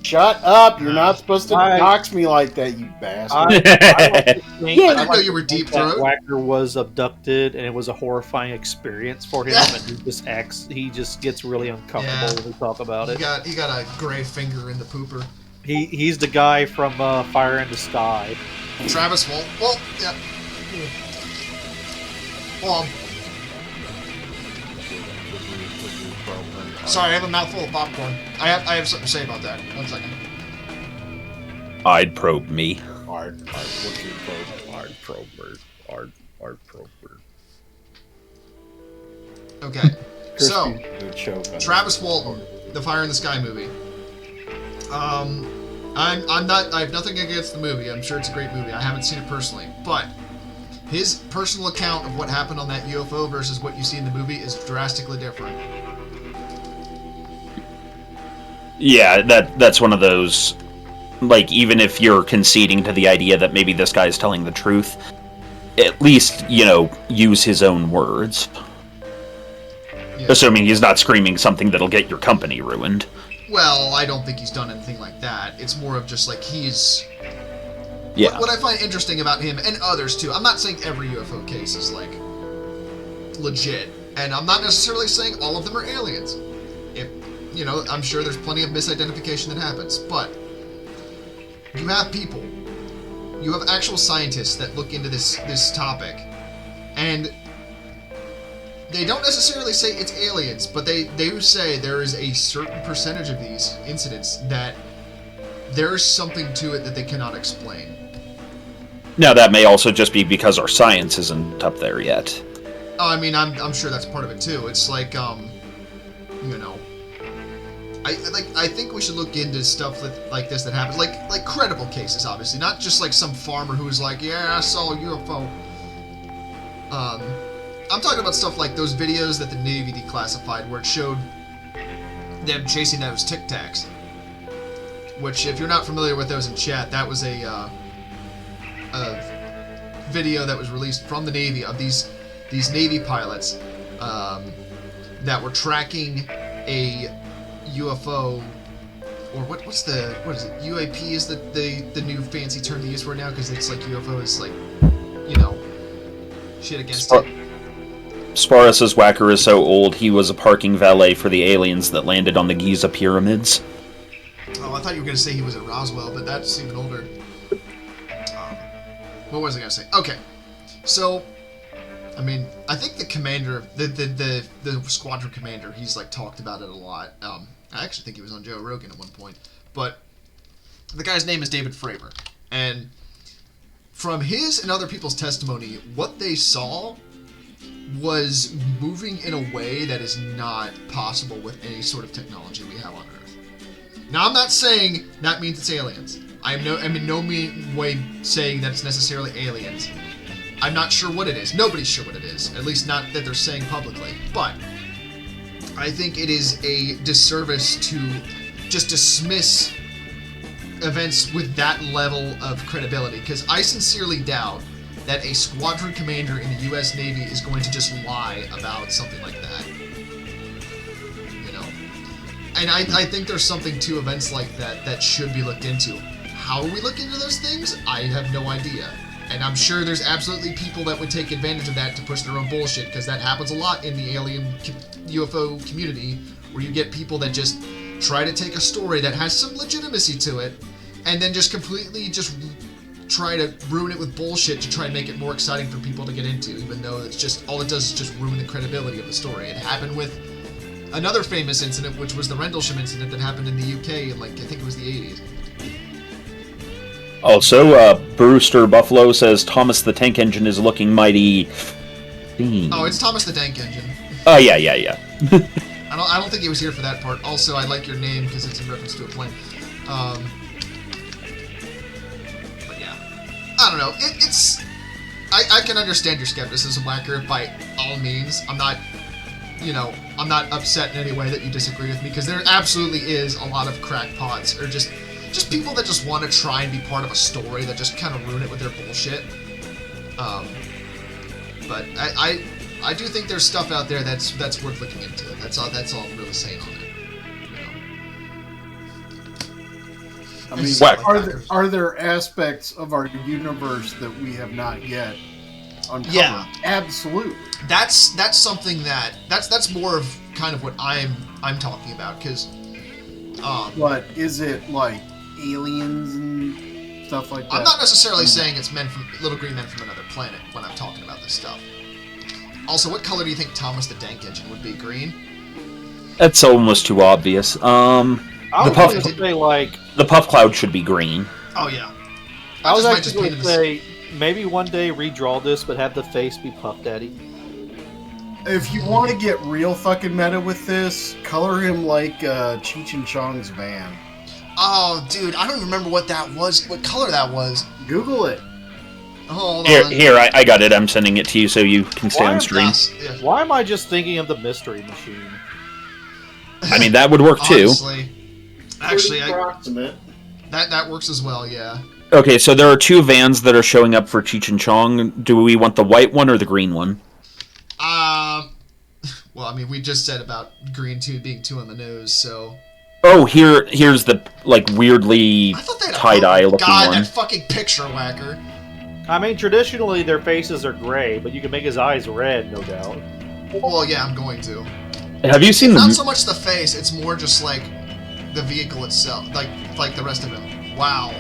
S3: Shut up! You're not supposed to dox me like that, you bastard.
S1: I didn't know you were deep throat.
S4: Whacker was abducted, and it was a horrifying experience for him, and he just gets really uncomfortable when we talk about it.
S1: He got a gray finger in the pooper.
S4: He's the guy from Fire in the Sky.
S1: Travis Walt. Well, yeah. Well, sorry, I have a mouthful of popcorn. I have something to say about that. 1 second.
S2: I'd probe me.
S3: Ard prober.
S1: Okay, so
S3: Crispy's choke on
S1: Travis Walton, the Fire in the Sky movie. I have nothing against the movie. I'm sure it's a great movie. I haven't seen it personally, but his personal account of what happened on that UFO versus what you see in the movie is drastically different.
S2: Yeah, that's one of those, like, even if you're conceding to the idea that maybe this guy's telling the truth, at least, use his own words. Yeah. Assuming he's not screaming something that'll get your company ruined.
S1: Well, I don't think he's done anything like that. It's more of just like he's...
S2: Yeah.
S1: What I find interesting about him, and others too, I'm not saying every UFO case is, like, legit. And I'm not necessarily saying all of them are aliens. I'm sure there's plenty of misidentification that happens. But you have people. You have actual scientists that look into this topic. And they don't necessarily say it's aliens, but they do say there is a certain percentage of these incidents that there's something to it that they cannot explain.
S2: Now, that may also just be because our science isn't up there yet.
S1: Oh, I mean, I'm sure that's part of it too. It's like, I think we should look into stuff like this that happens, like credible cases, obviously, not just like some farmer who's like, yeah, I saw a UFO. I'm talking about stuff like those videos that the Navy declassified, where it showed them chasing those Tic Tacs. Which, if you're not familiar with those in chat, that was a video that was released from the Navy of these Navy pilots that were tracking a UFO, or what is it? UAP is the new fancy term they use for it now, because it's like UFO is like, shit against it.
S2: Spara says Whacker is so old he was a parking valet for the aliens that landed on the Giza pyramids.
S1: Oh, I thought you were going to say he was at Roswell, but that's even older. What was I going to say? Okay, so, I mean, I think the commander, the squadron commander, he's like talked about it a lot. I actually think he was on Joe Rogan at one point, but the guy's name is David Fravor, and from his and other people's testimony, what they saw was moving in a way that is not possible with any sort of technology we have on Earth. Now, I'm not saying that means it's aliens. I'm in no way saying that it's necessarily aliens. I'm not sure what it is. Nobody's sure what it is. At least not that they're saying publicly. But I think it is a disservice to just dismiss events with that level of credibility, because I sincerely doubt that a squadron commander in the U.S. Navy is going to just lie about something like that. You know? And I think there's something to events like that that should be looked into. How we look into those things, I have no idea. And I'm sure there's absolutely people that would take advantage of that to push their own bullshit, because that happens a lot in the alien UFO community, where you get people that just try to take a story that has some legitimacy to it, and then just completely just try to ruin it with bullshit to try and make it more exciting for people to get into, even though it's just, all it does is just ruin the credibility of the story. It happened with another famous incident, which was the Rendlesham incident that happened in the UK in, like, I think it was the 80s.
S2: Also, Brewster Buffalo says Thomas the Tank Engine is looking mighty themed.
S1: Oh, it's Thomas the Tank Engine.
S2: Oh, yeah.
S1: I don't think he was here for that part. Also, I like your name because it's in reference to a plane. But yeah, I don't know. I can understand your skepticism, Whacker, by all means. I'm not upset in any way that you disagree with me, because there absolutely is a lot of crackpots, or just people that just want to try and be part of a story that just kind of ruin it with their bullshit. But I do think there's stuff out there that's worth looking into. That's all I'm really saying on it.
S3: I mean, are there aspects of our universe that we have not yet uncovered?
S1: Yeah,
S3: absolutely.
S1: That's something that's more of kind of what I'm talking about, because.
S3: But is it like aliens and stuff like that?
S1: I'm not necessarily saying it's little green men from another planet when I'm talking about this stuff. Also, what color do you think Thomas the Tank Engine would be? Green?
S2: That's almost too obvious.
S4: I was going to say, like...
S2: The puff cloud should be green.
S1: Oh, yeah.
S4: I was actually going to say, maybe one day redraw this, but have the face be Puff Daddy.
S3: If you want to get real fucking meta with this, color him like Cheech and Chong's van.
S1: Oh, dude, I don't even remember what that was, what color that was.
S3: Google it.
S1: Hold on.
S2: Here, I got it. I'm sending it to you so you can stay on stream.
S1: Yeah.
S4: Why am I just thinking of the Mystery Machine?
S2: I mean, that would work too.
S1: Actually,
S3: approximate.
S1: That works as well, yeah.
S2: Okay, so there are two vans that are showing up for Cheech and Chong. Do we want the white one or the green one?
S1: Well, I mean, we just said about green being two on the nose, so...
S2: Oh, here's the, like, weirdly tie-dye looking
S1: God,
S2: one.
S1: that fucking picture, Whacker.
S4: I mean, traditionally their faces are gray, but you can make his eyes red, no doubt.
S1: Well, yeah, I'm going to.
S2: Have you seen
S1: Not so much the face, it's more just, like, the vehicle itself. Like the rest of him. Wow.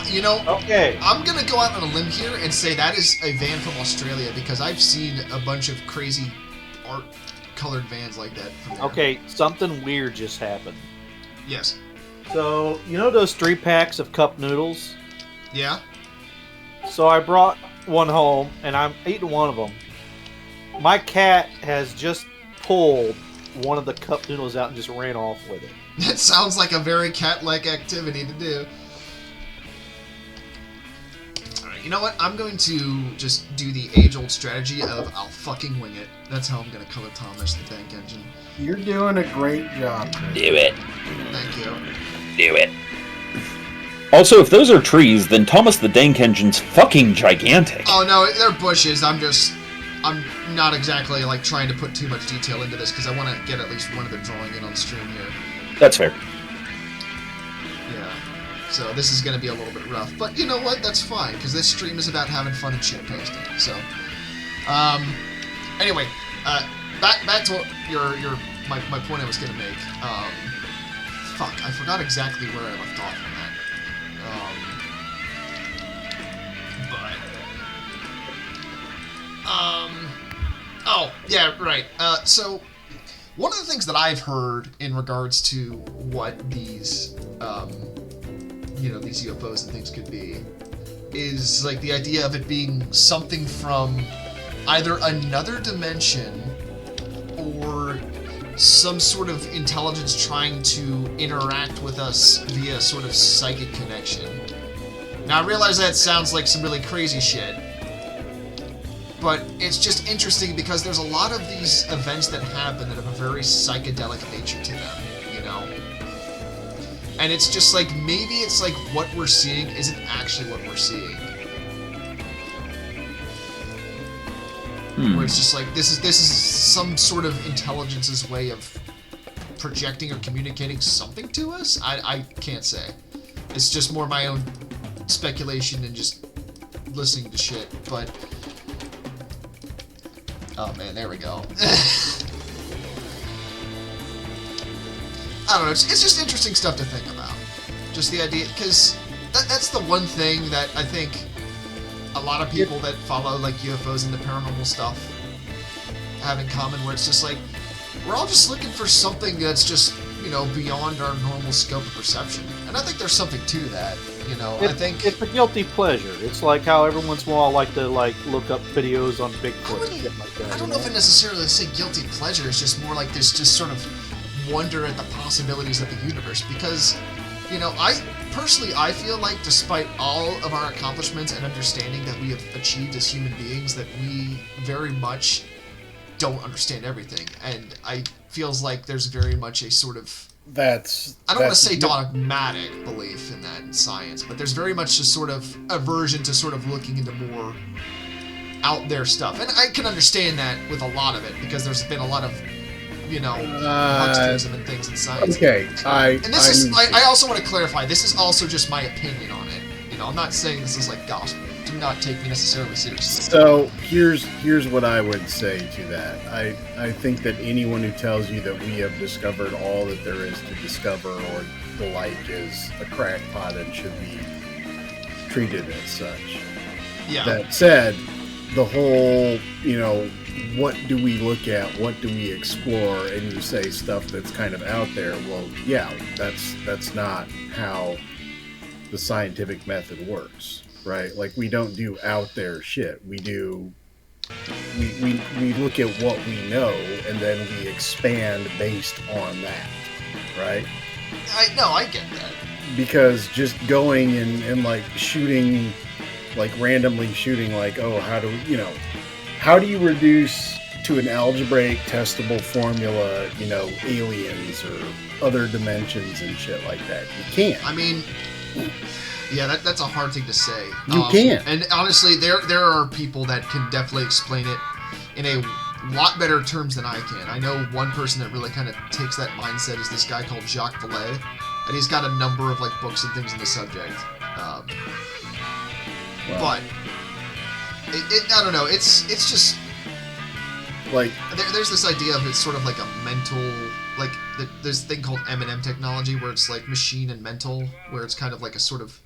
S1: You know,
S4: okay.
S1: I'm going to go out on a limb here and say that is a van from Australia, because I've seen a bunch of crazy art-colored vans like that from there.
S4: Okay, something weird just happened.
S1: Yes.
S4: So, you know those 3 packs of cup noodles?
S1: Yeah?
S4: So I brought one home, and I'm eating one of them. My cat has just pulled one of the cup noodles out and just ran off with it.
S1: That sounds like a very cat-like activity to do. Alright, you know what? I'm going to just do the age-old strategy of I'll fucking wing it. That's how I'm going to color Thomas the Tank Engine.
S3: You're doing a great job, Chris.
S2: Do it.
S1: Thank you.
S2: Do it. Also, if those are trees, then Thomas the Tank Engine's fucking gigantic.
S1: Oh no, they're bushes. I'm not exactly like trying to put too much detail into this because I want to get at least one of the drawing in on stream here.
S2: That's fair.
S1: Yeah. So this is going to be a little bit rough, but you know what? That's fine because this stream is about having fun and shit posting. So, anyway, back to my point I was going to make. Fuck, I forgot exactly where I left off on that. Oh, yeah, right. So, one of the things that I've heard in regards to what these, these UFOs and things could be, is, like, the idea of it being something from either another dimension or some sort of intelligence trying to interact with us via sort of psychic connection. Now, I realize that sounds like some really crazy shit, but it's just interesting because there's a lot of these events that happen that have a very psychedelic nature to them, you And it's just like, maybe it's like what we're seeing isn't actually what we're seeing. Where it's just like, this is some sort of intelligence's way of projecting or communicating something to us? I can't say. It's just more my own speculation and just listening to shit, but... Oh man, there we go. I don't know, it's just interesting stuff to think about. Just the idea, because that's the one thing that I think a lot of people that follow like UFOs and the paranormal stuff have in common, where it's just like, we're all just looking for something that's just, you know, beyond our normal scope of perception. And I think there's something to that, you know. I think
S4: it's a guilty pleasure. It's like how every once in a while I like to look up videos on Bigfoot and shit like that.
S1: I don't know if it necessarily say guilty pleasure. It's just more like this just sort of wonder at the possibilities of the universe, because, you know, I feel like despite all of our accomplishments and understanding that we have achieved as human beings, that we very much don't understand everything, and I feels like there's very much a sort of I don't want to say dogmatic belief in that in science, but there's very much a sort of aversion to sort of looking into more out there stuff, and I can understand that with a lot of it, because there's been a lot of, you know, hucksterism and things in science.
S3: Okay,
S1: I also want to clarify, this is also just my opinion on it. You know, I'm not saying this is like gospel. Do not take me necessarily seriously.
S3: So here's what I would say to that. I think that anyone who tells you that we have discovered all that there is to discover or the like is a crackpot and should be treated as such.
S1: Yeah.
S3: That said, the whole, you know, what do we look at, what do we explore, and you say stuff that's kind of out there, well, yeah, that's not how the scientific method works, right? Like, we don't do out there shit. We look at what we know, and then we expand based on that, right?
S1: I get that.
S3: Because just going and like shooting, like randomly shooting, like, oh, how do you reduce to an algebraic testable formula, you know, aliens or other dimensions and shit like that? You can't.
S1: I mean, yeah, that's a hard thing to say.
S3: You can't.
S1: And honestly, there are people that can definitely explain it in a lot better terms than I can. I know one person that really kind of takes that mindset is this guy called Jacques Vallée, and he's got a number of like books and things on the subject. But I don't know. It's just
S3: like
S1: there's this idea of it's sort of like a mental, like there's a thing called M&M technology where it's like machine and mental, where it's kind of like a sort of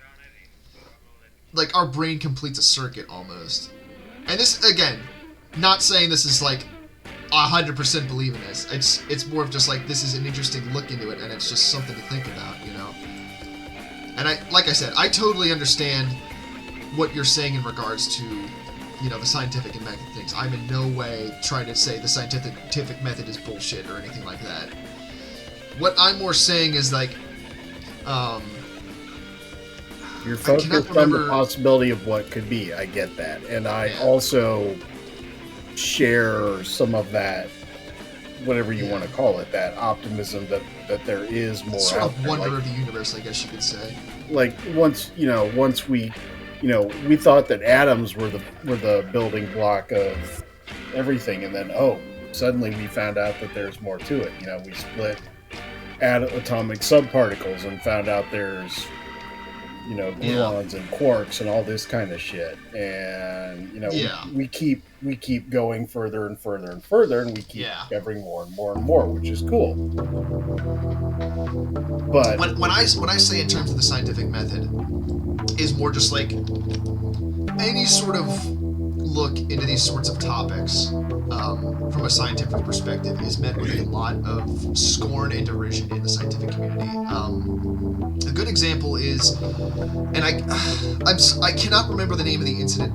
S1: like our brain completes a circuit almost. And this, again, not saying this is like 100% believe in this. It's more of just like, this is an interesting look into it, and it's just something to think about, you know. And like I said, I totally understand what you're saying in regards to, you know, the scientific and method things. I'm in no way trying to say the scientific method is bullshit or anything like that. What I'm more saying is like,
S3: you're focused on the possibility of what could be. I get that, and I also share some of that, whatever you want to call it, that optimism that there is more.
S1: Sort
S3: out
S1: of
S3: there.
S1: wonder
S3: like,
S1: of the universe, I guess you could say.
S3: Like once we thought that atoms were the building block of everything, and then suddenly we found out that there's more to it. You know, we split atomic subparticles and found out there's, you know, gluons and quarks and all this kind of shit. And, you know, we keep going further and further and further, and we keep discovering more and more and more, which is cool. But
S1: when I say in terms of the scientific method, is more just like any sort of look into these sorts of topics from a scientific perspective is met with a lot of scorn and derision in the scientific community. A good example is, and I cannot remember the name of the incident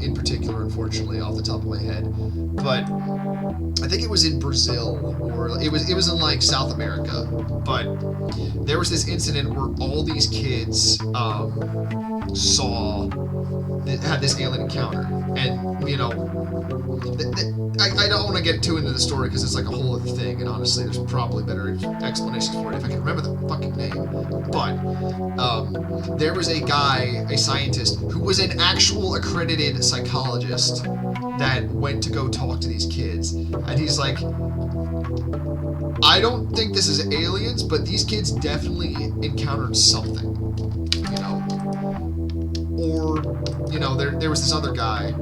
S1: in particular, unfortunately, off the top of my head, but I think it was in Brazil, or it was in like South America, but there was this incident where all these kids had this alien encounter, And, you know, I don't want to get too into the story because it's like a whole other thing, and honestly, there's probably better explanations for it if I can remember the fucking name. But there was a guy, a scientist, who was an actual accredited psychologist that went to go talk to these kids, and he's like, I don't think this is aliens, but these kids definitely encountered something, you know? Or, you know, there was this other guy,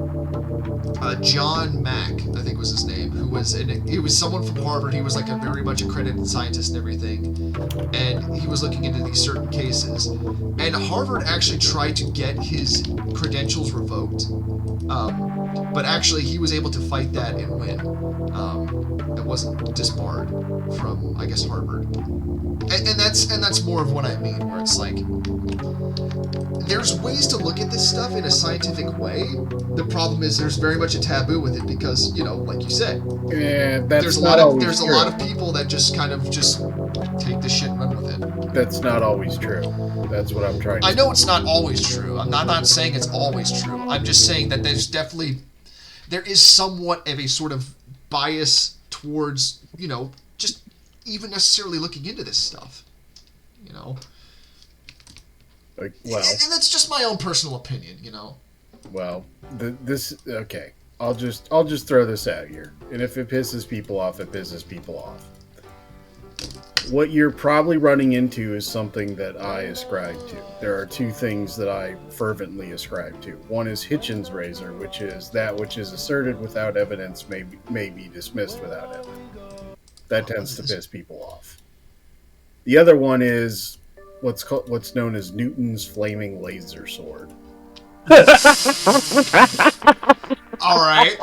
S1: John Mack, I think was his name, he was someone from Harvard. He was like a very much accredited scientist and everything, and he was looking into these certain cases. And Harvard actually tried to get his credentials revoked, but actually he was able to fight that and win. It wasn't disbarred from, I guess, Harvard. And that's more of what I mean, where it's like, there's ways to look at this stuff in a scientific way. The problem is there's very much a taboo with it because, you know, like you said, there's a lot of people that just kind of just take this shit and run with it.
S3: That's not always true. That's what I'm trying to
S1: I know it's not always true. I'm not saying it's always true. I'm just saying that there is somewhat of a sort of bias towards, you know, just even necessarily looking into this stuff, you know.
S3: Like, well,
S1: and that's just my own personal opinion, you know.
S3: Well, okay. I'll just throw this out here, and if it pisses people off, it pisses people off. What you're probably running into is something that I ascribe to. There are two things that I fervently ascribe to. One is Hitchens' razor, which is that which is asserted without evidence may be dismissed without evidence. That tends to piss people off. The other one is what's known as Newton's flaming laser sword.
S1: All right.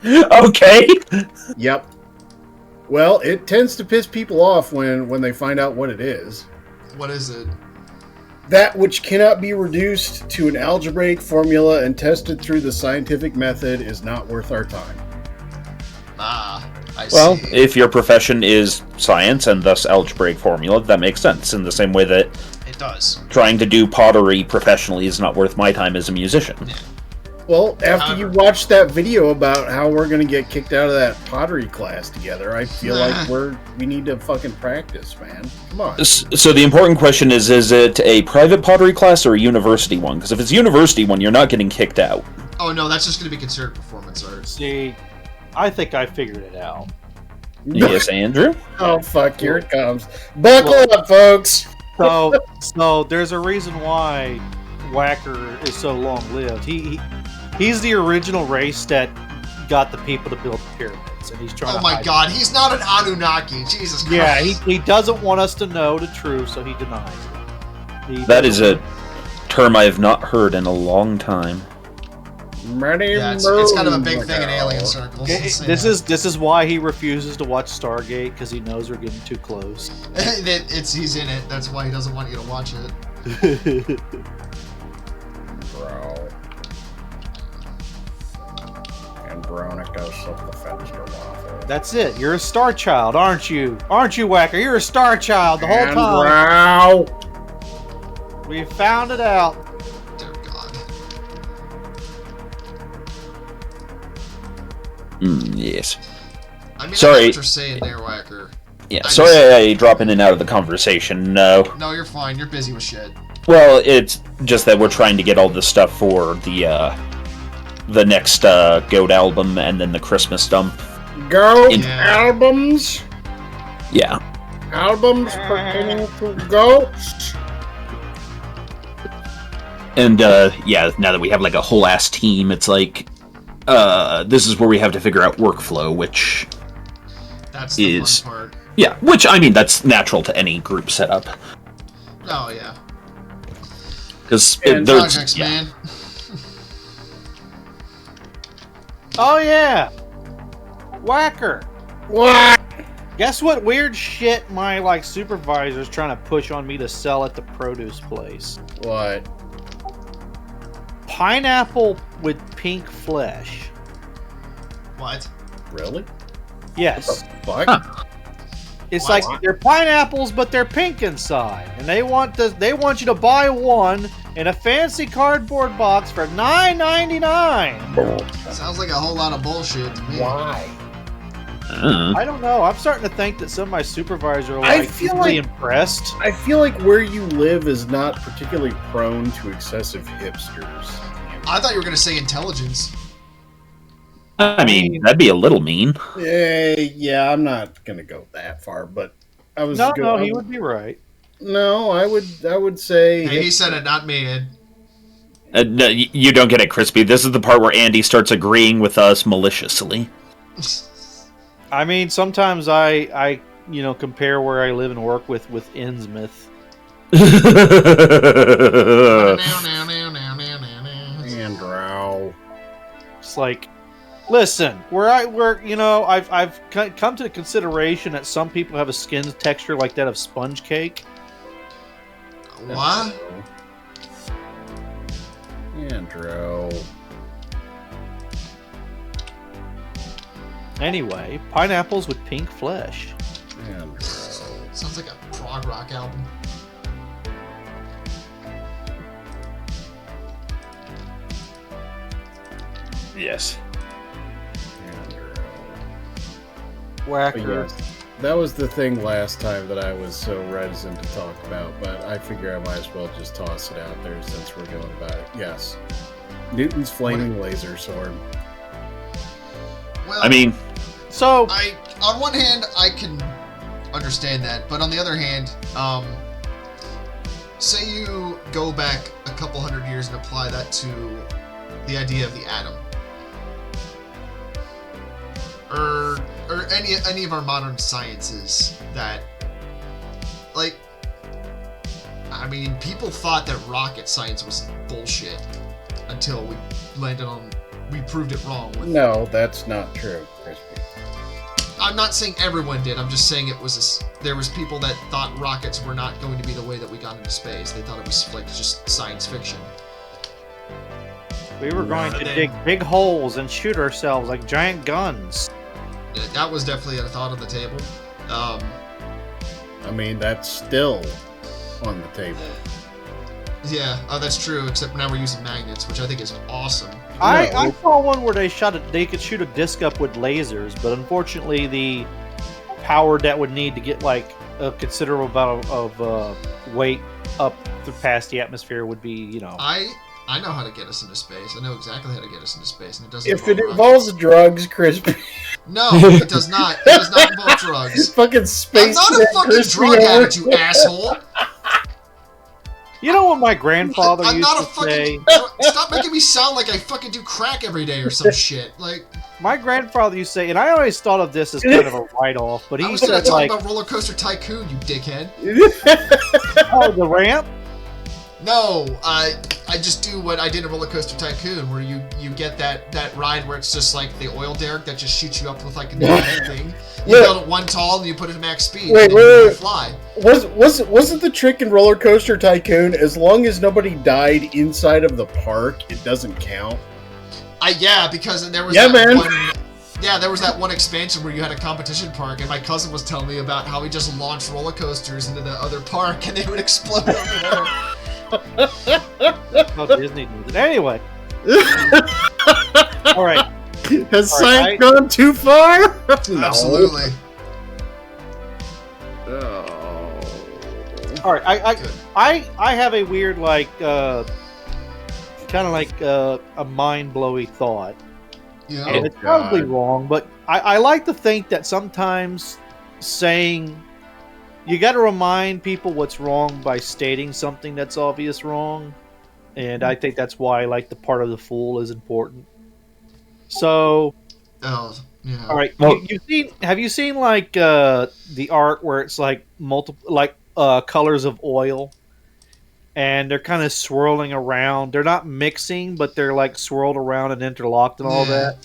S2: Okay.
S3: Yep. Well, it tends to piss people off when they find out what it is.
S1: What is it?
S3: That which cannot be reduced to an algebraic formula and tested through the scientific method is not worth our time.
S1: Ah, I
S2: Well,
S1: see.
S2: if your profession is science and thus algebraic formula, that makes sense. In the same way that
S1: It does.
S2: trying to do pottery professionally is not worth my time as a musician.
S1: Yeah.
S3: Well, after you watch that video about how we're going to get kicked out of that pottery class together, I feel like we need to fucking practice, man. Come on.
S2: So the important question is it a private pottery class or a university one? Because if it's a university one, you're not getting kicked out.
S1: Oh no, that's just going to be considered performance art.
S4: See, I think I figured it out.
S2: Yes, Andrew?
S3: Oh, fuck, here it comes. Buckle up, folks!
S4: So there's a reason why Whacker is so long-lived. He's the original race that got the people to build the pyramids, and he's trying to hide
S1: God, he's not an Anunnaki. Jesus Christ.
S4: Yeah, he doesn't want us to know the truth, so he denies it.
S2: That is a term I have not heard in a long time.
S1: It's kind of a big thing in alien circles.
S4: This is why he refuses to watch Stargate, because he knows we're getting too close.
S1: He's in it. That's why he doesn't want you to watch it.
S3: Bro. And Veronica slipped the Fenster waffle.
S4: That's it. You're a star child, aren't you? Aren't you, Whacker? You're a star child the whole
S3: And
S4: time.
S3: Brow.
S4: We found it out.
S1: Dear God.
S2: Yes.
S1: I mean,
S2: Sorry.
S1: I know what you're saying there, Whacker.
S2: Yeah, sorry I drop in and out of the conversation. No,
S1: you're fine. You're busy with shit.
S2: well, it's just that we're trying to get all this stuff for the next Goat album and then the Christmas dump.
S3: Goat
S1: Yeah.
S3: albums?
S2: Yeah.
S3: Albums pertaining to goats?
S2: And, yeah, now that we have, like, a whole ass team, it's like, this is where we have to figure out workflow, which
S1: That's the
S2: is...
S1: fun part.
S2: Yeah, which, I mean, that's natural to any group setup.
S1: Oh, yeah.
S2: Because
S3: And
S2: there's...
S1: Projects,
S2: Yeah.
S1: man.
S4: Oh yeah, Whacker.
S3: What?
S4: Guess what weird shit my supervisor's trying to push on me to sell at the produce place?
S3: What?
S4: Pineapple with pink flesh.
S1: What?
S3: Really?
S4: Yes.
S3: Fuck?
S2: Huh.
S4: It's
S1: What?
S4: like they're pineapples, but they're pink inside, and they want you to buy one in a fancy cardboard box for $9.99.
S1: Sounds like a whole lot of bullshit to me.
S3: Why?
S4: I don't know. I'm starting to think that some of my supervisors are
S3: I
S4: like
S3: feel
S4: really
S3: like-
S4: impressed.
S3: I feel like where you live is not particularly prone to excessive hipsters.
S1: I thought you were going to say intelligence.
S2: I mean, that'd be a little mean.
S3: Yeah, I'm not gonna go that far, but I was.
S4: No, he would be right.
S3: No, I would say.
S1: Hey, he said it, not me, Ed.
S2: No, you don't get it, Crispy. This is the part where Andy starts agreeing with us maliciously.
S4: I mean, sometimes I compare where I live and work with Innsmouth.
S3: Andrew.
S4: It's like, listen, where I work, I've come to the consideration that some people have a skin texture like that of sponge cake.
S1: What?
S3: Andrew.
S4: Anyway, pineapples with pink flesh.
S3: Andrew.
S1: Sounds like a prog rock album.
S2: Yes.
S3: But
S4: Whacker.
S3: yes, that was the thing last time that I was so reticent to talk about, but I figure I might as well just toss it out there since we're going about it. Yes. Newton's flaming laser sword.
S1: Well,
S2: I mean,
S4: So,
S1: on one hand, I can understand that, but on the other hand, say you go back a couple hundred years and apply that to the idea of the atom, or any of our modern sciences that, like, I mean, people thought that rocket science was bullshit until we proved it wrong.
S3: No, that's not true, Crispy.
S1: I'm not saying everyone did. I'm just saying there was people that thought rockets were not going to be the way that we got into space. They thought it was like just science fiction.
S4: we were going to
S1: Then-
S4: dig big holes and shoot ourselves like giant guns.
S1: That was definitely a thought on the table.
S3: I mean, that's still on the table.
S1: Yeah, that's true. Except now we're using magnets, which I think is awesome.
S4: I saw one where they could shoot a disc up with lasers, but unfortunately the power that would need to get like a considerable amount of weight up past the atmosphere would be,
S1: I know how to get us into space. I know exactly how to get us into space, and it doesn't.
S3: If it
S1: involve
S3: involves
S1: rockets.
S3: drugs, Crispy.
S1: No, it does not. It does not involve drugs.
S3: Fucking
S1: I'm
S3: space.
S1: not a
S3: Cadet
S1: fucking
S3: Crispy
S1: drug
S3: over
S1: addict, you
S3: here.
S1: asshole.
S4: You know what my grandfather
S1: I'm
S4: used
S1: not a
S4: to say?
S1: fucking. Stop making me sound like I fucking do crack every day or some shit. Like,
S4: My grandfather used to say, and I always thought of this as kind of a write-off, but
S1: I
S4: he
S1: was gonna
S4: said
S1: talk
S4: like,
S1: about Roller Coaster Tycoon, you dickhead.
S4: "Oh, the ramp."
S1: No, I just do what I did in Roller Coaster Tycoon, where you get that ride where it's just like the oil derrick that just shoots you up with like a thing. You
S3: Yeah.
S1: build it one tall and you put it at max speed.
S3: Wait,
S1: and you
S3: wait.
S1: fly.
S3: Wasn't the trick in Roller Coaster Tycoon, as long as nobody died inside of the park, it doesn't count?
S1: Yeah, because there was
S3: Yeah,
S1: that
S3: man.
S1: one. Yeah, there was that one expansion where you had a competition park, and my cousin was telling me about how he just launched roller coasters into the other park, and they would explode everywhere.
S4: Oh, Disney did it. Anyway. All right.
S3: Has
S4: All
S3: science
S4: right,
S3: gone too far? No.
S1: Absolutely.
S3: Oh.
S4: All right.
S1: Good.
S4: I have a weird like kind of like a mind-blowing thought.
S1: Yeah.
S4: And it's probably wrong, but I like to think that sometimes saying you got to remind people what's wrong by stating something that's obvious wrong, and I think that's why like the part of the fool is important. So,
S1: Oh, yeah.
S4: all right,
S2: Well-
S4: have you seen like the art where it's like multiple colors of oil, and they're kind of swirling around. They're not mixing, but they're like swirled around and interlocked and all
S1: Yeah.
S4: that.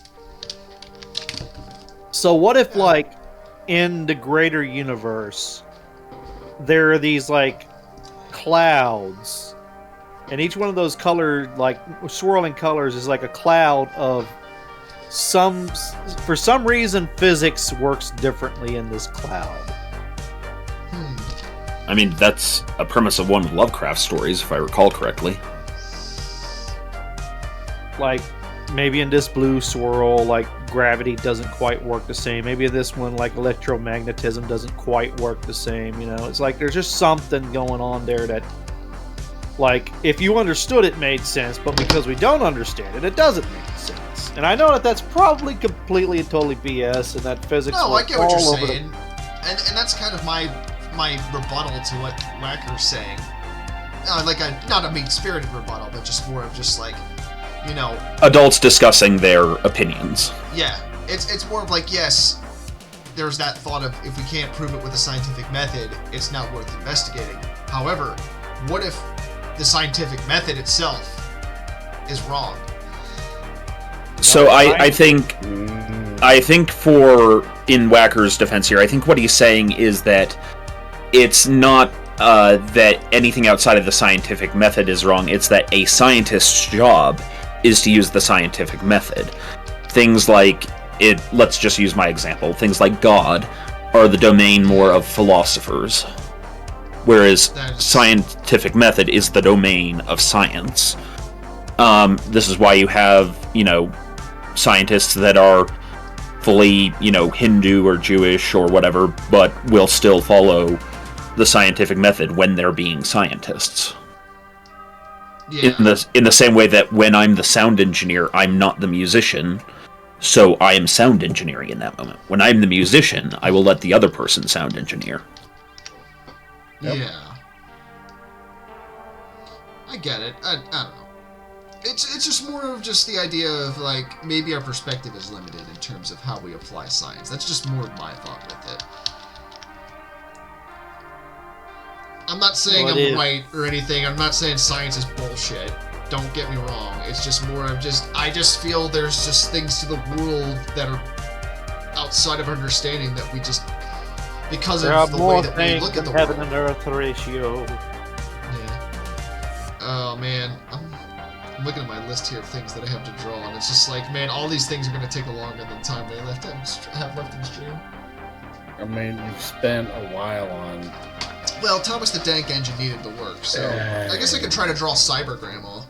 S4: So what if like in the greater universe there are these like clouds, and each one of those colored like swirling colors is like a cloud of for some reason physics works differently in this cloud.
S1: Hmm.
S2: I mean, that's a premise of one of Lovecraft's stories, if I recall correctly.
S4: like maybe in this blue swirl, like gravity doesn't quite work the same. Maybe in this one, like electromagnetism doesn't quite work the same. You know, it's like there's just something going on there that, like, if you understood it, made sense, but because we don't understand it, it doesn't make sense. And I know that that's probably completely and totally BS, and that physics.
S1: No, I get what
S4: all
S1: you're
S4: over
S1: saying, and that's kind of my rebuttal to what Whacker's saying. Like not a mean-spirited rebuttal, but just more of just like, you know,
S2: adults discussing their opinions.
S1: Yeah, it's more of like, yes, there's that thought of if we can't prove it with a scientific method, it's not worth investigating. However, what if the scientific method itself is wrong?
S2: So I think for in Whacker's defense here, I think what he's saying is that it's not that anything outside of the scientific method is wrong. It's that a scientist's job is to use the scientific method. Things like let's just use my example. Things like God are the domain more of philosophers, whereas scientific method is the domain of science. This is why you have, you know, scientists that are fully, you know, Hindu or Jewish or whatever, but will still follow the scientific method when they're being scientists.
S1: Yeah.
S2: In the same way that when I'm the sound engineer, I'm not the musician, so I am sound engineering in that moment. When I'm the musician, I will let the other person sound engineer.
S3: Yep.
S1: Yeah. I get it. I don't know. It's just more of just the idea of, like, maybe our perspective is limited in terms of how we apply science. That's just more of my thought with it. I'm not saying I'm right or anything. I'm not saying science is bullshit. Don't get me wrong. It's just more of I just feel there's just things to the world that are outside of understanding that we just, because of the way that we look at the world.
S4: Heaven and earth ratio.
S1: Yeah. Oh man, I'm looking at my list here of things that I have to draw, and it's just like, man, all these things are going to take longer than time they have left in the stream.
S3: I mean, you've spent a while on.
S1: Well, Thomas the Dank Engine needed to work, so I guess I could try to draw Cyber Grandma.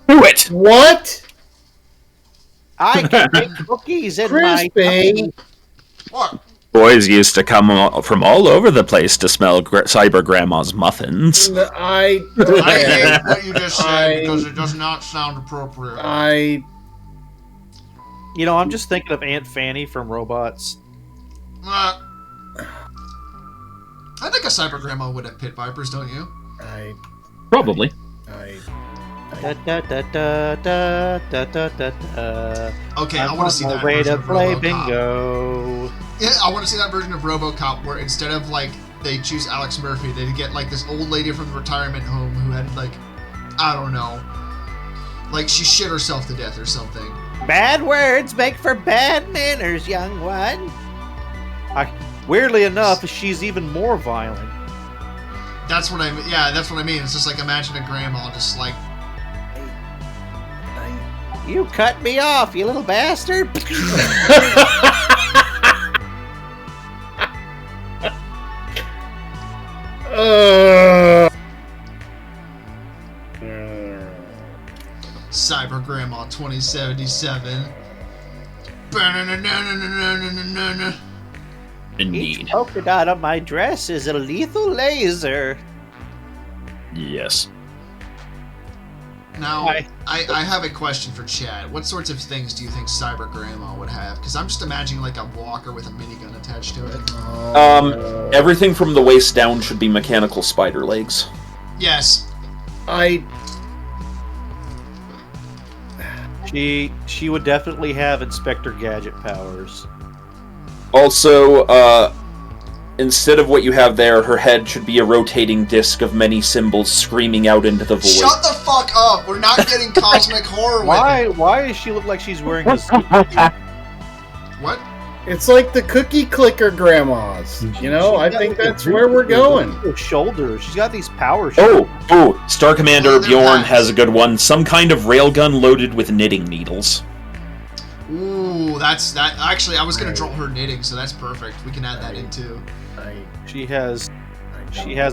S2: Do it!
S3: What?
S4: I can make cookies in
S3: Krispy!
S1: What?
S2: Boys used to come from all over the place to smell Cyber Grandma's muffins.
S1: I hate what you just said because it does not sound appropriate.
S4: You know, I'm just thinking of Aunt Fanny from Robots.
S1: I think a Cyber Grandma would have pit vipers, don't you?
S2: Probably.
S4: Da, da, da, da, da, da, da, da.
S1: Okay, I want to see that
S4: way
S1: version
S4: to
S1: of
S4: play
S1: RoboCop.
S4: Bingo.
S1: Yeah, I want to see that version of RoboCop where instead of like they choose Alex Murphy, they get like this old lady from the retirement home who had like, I don't know, like she shit herself to death or something.
S6: Bad words make for bad manners, young one.
S4: Weirdly enough, she's even more violent.
S1: That's what I mean. Yeah, that's what I mean. It's just like imagine a grandma just like.
S6: You cut me off, you little bastard.
S1: Cyber Grandma 2077.
S2: Indeed.
S6: Each polka dot on my dress is a lethal laser.
S2: Yes.
S1: Now, I have a question for Chad. What sorts of things do you think Cyber Grandma would have? Because I'm just imagining like a walker with a minigun attached to it.
S2: Everything from the waist down should be mechanical spider legs.
S1: Yes.
S4: She would definitely have Inspector Gadget powers.
S2: Also, instead of what you have there, her head should be a rotating disc of many symbols screaming out into the void.
S1: Shut the fuck up! We're not getting cosmic horror with it.
S4: Why does she look like she's wearing a
S1: What?
S3: It's like the cookie clicker grandmas. You know, I think that's where we're going.
S4: Shoulders. She's got these power shoulders.
S2: Star Commander Bjorn has a good one. Some kind of railgun loaded with knitting needles.
S1: Ooh, that's that. Actually, I was gonna draw her knitting, so that's perfect. We can add that in too.
S4: She has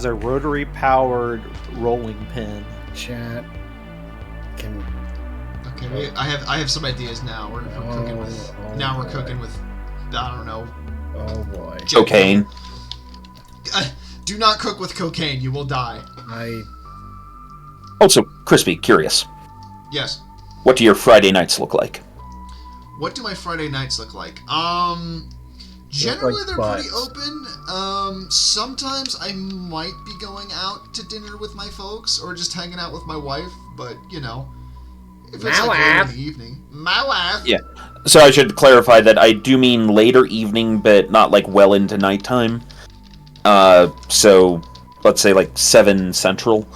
S4: a rotary powered rolling pin.
S3: Chat.
S1: Okay, I have some ideas now. We're cooking with. Now we're cooking with. I don't know.
S3: Oh boy.
S2: Cocaine.
S1: Do not cook with cocaine. You will die.
S2: Also, Crispy, curious.
S1: Yes.
S2: What do your Friday nights look like?
S1: What do my Friday nights look like? Generally they're pretty open. Sometimes I might be going out to dinner with my folks or just hanging out with my wife, but you know, if it's like late in the evening. My wife.
S2: Yeah. So I should clarify that I do mean later evening, but not like well into nighttime. So let's say like 7 Central.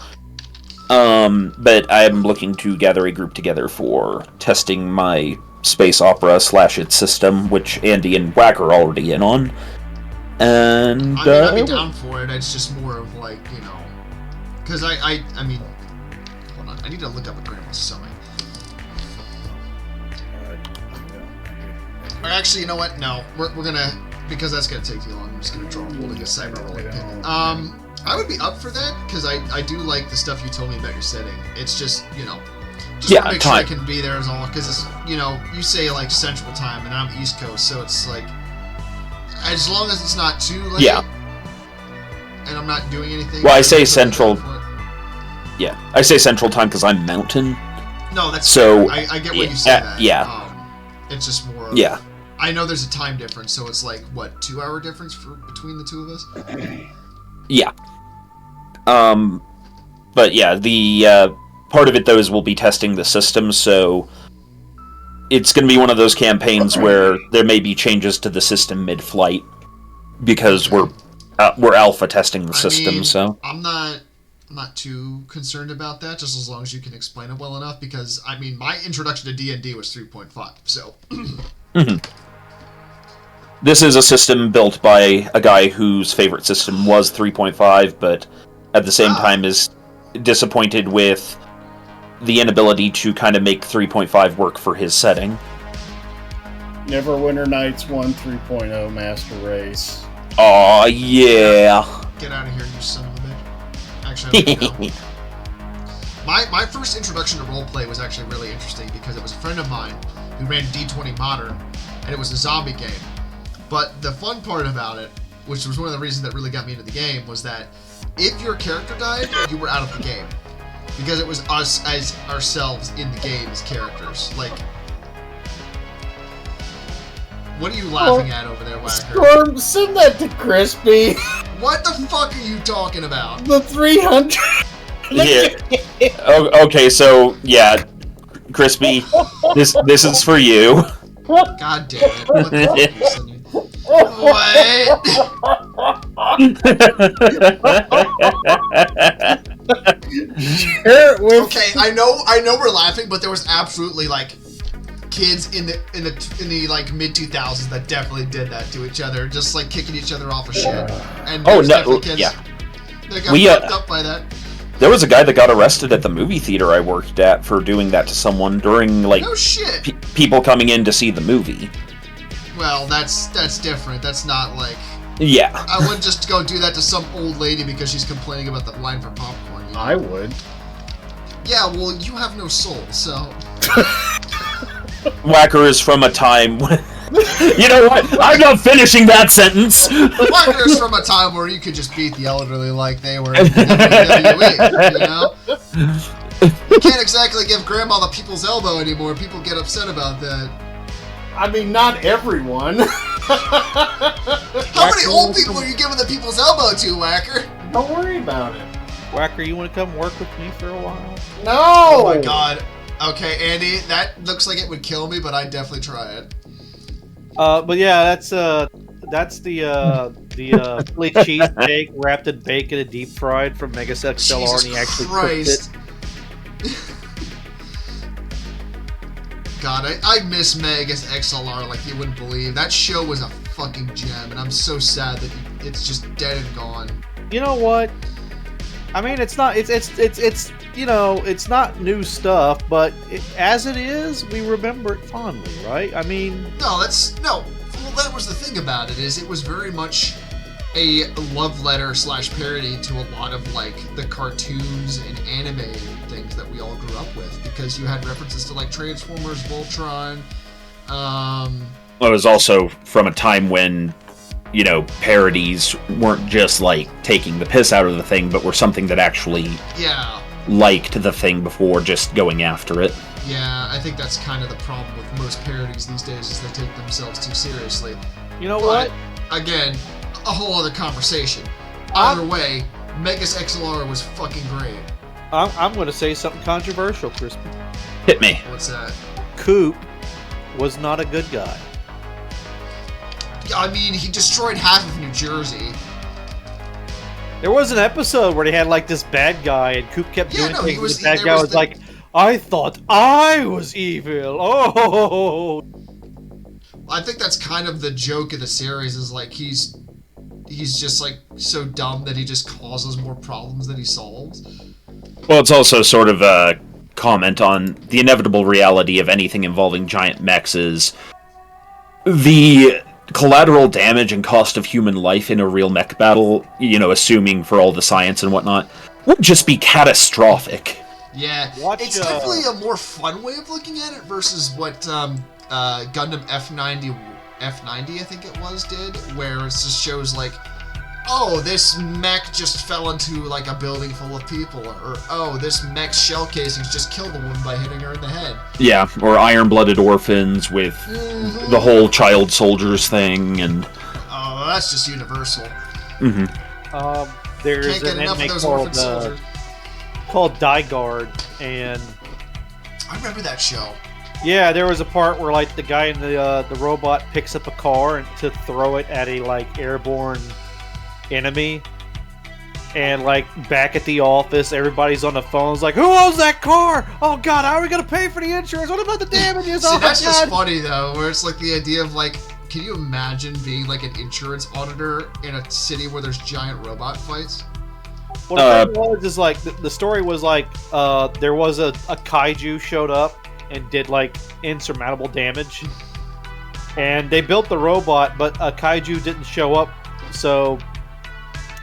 S2: But I'm looking to gather a group together for testing my space opera / its system, which Andy and Whack are already in on. And
S1: I'd be down for it. It's just more of like, you know, because I mean, hold on, I need to look up a grandma's sewing. Or actually, you know what? No, we're gonna, because that's gonna take too long. I'm just gonna draw holding a cyber rolling pin. I would be up for that because I do like the stuff you told me about your setting. It's just, you know, just want to make sure I can be there as all, because it's, you know, you say like Central Time and I'm East Coast, so it's like, as long as it's not too late.
S2: Yeah.
S1: And I'm not doing anything.
S2: Well, I say Central. Yeah, I say Central Time because I'm Mountain.
S1: No, that's
S2: so.
S1: I get what you say. That.
S2: Yeah.
S1: It's just more.
S2: Yeah.
S1: I know there's a time difference, so it's like what, 2-hour difference between the two of us.
S2: Yeah. But yeah, the part of it though is we'll be testing the system, so it's going to be one of those campaigns where there may be changes to the system mid-flight because we're alpha testing the system.
S1: mean,
S2: so
S1: I'm not too concerned about that, just as long as you can explain it well enough. Because I mean, my introduction to D&D was 3.5, so.
S2: This is a system built by a guy whose favorite system was 3.5, but at the same time is disappointed with the inability to kind of make 3.5 work for his setting.
S3: Neverwinter Nights won 3.0 Master Race.
S2: Aw, yeah.
S1: Get out of here, you son of a bitch. Actually, I don't know. My first introduction to roleplay was actually really interesting because it was a friend of mine who ran D20 Modern, and it was a zombie game. But the fun part about it, which was one of the reasons that really got me into the game, was that if your character died, you were out of the game. Because it was us as ourselves in the game as characters. Like, what are you laughing at over there, Whacker?
S3: Storm, send that to Crispy.
S1: What the fuck are you talking about?
S3: The 300.
S2: Yeah. Okay, so yeah, Crispy, this is for you.
S1: God damn it! What the fuck are you sending? What? Okay, I know we're laughing, but there was absolutely like kids in the like mid 2000s that definitely did that to each other, just like kicking each other off of shit. And
S2: oh no,
S1: kids
S2: yeah,
S1: that got fucked up by that.
S2: There was a guy that got arrested at the movie theater I worked at for doing that to someone during like
S1: no shit.
S2: People coming in to see the movie.
S1: Well, that's different. That's not like.
S2: Yeah.
S1: I wouldn't just go do that to some old lady because she's complaining about the line for popcorn. You know?
S3: I would.
S1: Yeah, well, you have no soul, so.
S2: Whacker is from a time when. You know what? I'm not finishing that sentence.
S1: Whacker is from a time where you could just beat the elderly like they were in WWE, you know? You can't exactly give Grandma the people's elbow anymore. People get upset about that.
S3: I mean, not everyone.
S1: How many old people are you giving the people's elbow to, Whacker?
S3: Don't worry about it.
S4: Whacker, you want to come work with me for a while?
S3: No!
S1: Oh my god. Okay, Andy, that looks like it would kill me, but I'd definitely try it.
S4: But yeah, that's the Philly cheesesteak wrapped in bacon and deep fried from Megas XLR, and he actually
S1: Christ.
S4: cooked it.
S1: God, I miss Meg as XLR like you wouldn't believe. That show was a fucking gem, and I'm so sad that it's just dead and gone.
S4: You know what? I mean, it's not. It's you know, it's not new stuff, but as it is, we remember it fondly, right? I mean,
S1: no. Well, that was the thing about it, is it was very much a love letter / parody to a lot of like the cartoons and anime and things that we all grew up with, because you had references to like Transformers, Voltron.
S2: Well, it was also from a time when, you know, parodies weren't just like taking the piss out of the thing, but were something that actually liked the thing before just going after it.
S1: Yeah, I think that's kind of the problem with most parodies these days, is they take themselves too seriously.
S4: You know
S1: But,
S4: what?
S1: again, a whole other conversation. Either way, Megas XLR was fucking great.
S4: I'm going to say something controversial, Crispy.
S2: Hit me.
S1: What's that?
S4: Coop was not a good guy.
S1: Yeah, I mean, he destroyed half of New Jersey.
S4: There was an episode where they had like this bad guy, and Coop kept doing things. The bad guy was like, "I thought I was evil." Oh.
S1: I think that's kind of the joke of the series, is like he's just like so dumb that he just causes more problems than he solves.
S2: Well, it's also sort of a comment on the inevitable reality of anything involving giant mechs is the collateral damage and cost of human life in a real mech battle, you know, assuming for all the science and whatnot, would just be catastrophic.
S1: Yeah, it's definitely a more fun way of looking at it versus what Gundam F90, I think it was, did, where it just shows like, oh, this mech just fell into like a building full of people, or oh, this mech's shell casings just killed a woman by hitting her in the head.
S2: Yeah, or iron-blooded orphans with the whole child soldiers thing, and
S1: oh, that's just universal.
S4: There's
S1: Can't get
S4: an
S1: enough of
S4: anime
S1: those orphan soldiers.
S4: called Die Guard, and
S1: I remember that show.
S4: yeah, there was a part where like the guy in the robot picks up a car and to throw it at a like airborne enemy, and like back at the office, everybody's on the phones like, who owns that car? Oh god, how are we gonna pay for the insurance? What about the damages?
S1: See,
S4: Oh
S1: that's
S4: my god.
S1: just funny though, where it's like the idea of like, can you imagine being like an insurance auditor in a city where there's giant robot fights?
S4: Well, the thing was, is like the story was like there was a kaiju showed up and did like insurmountable damage, and they built the robot, but a kaiju didn't show up, so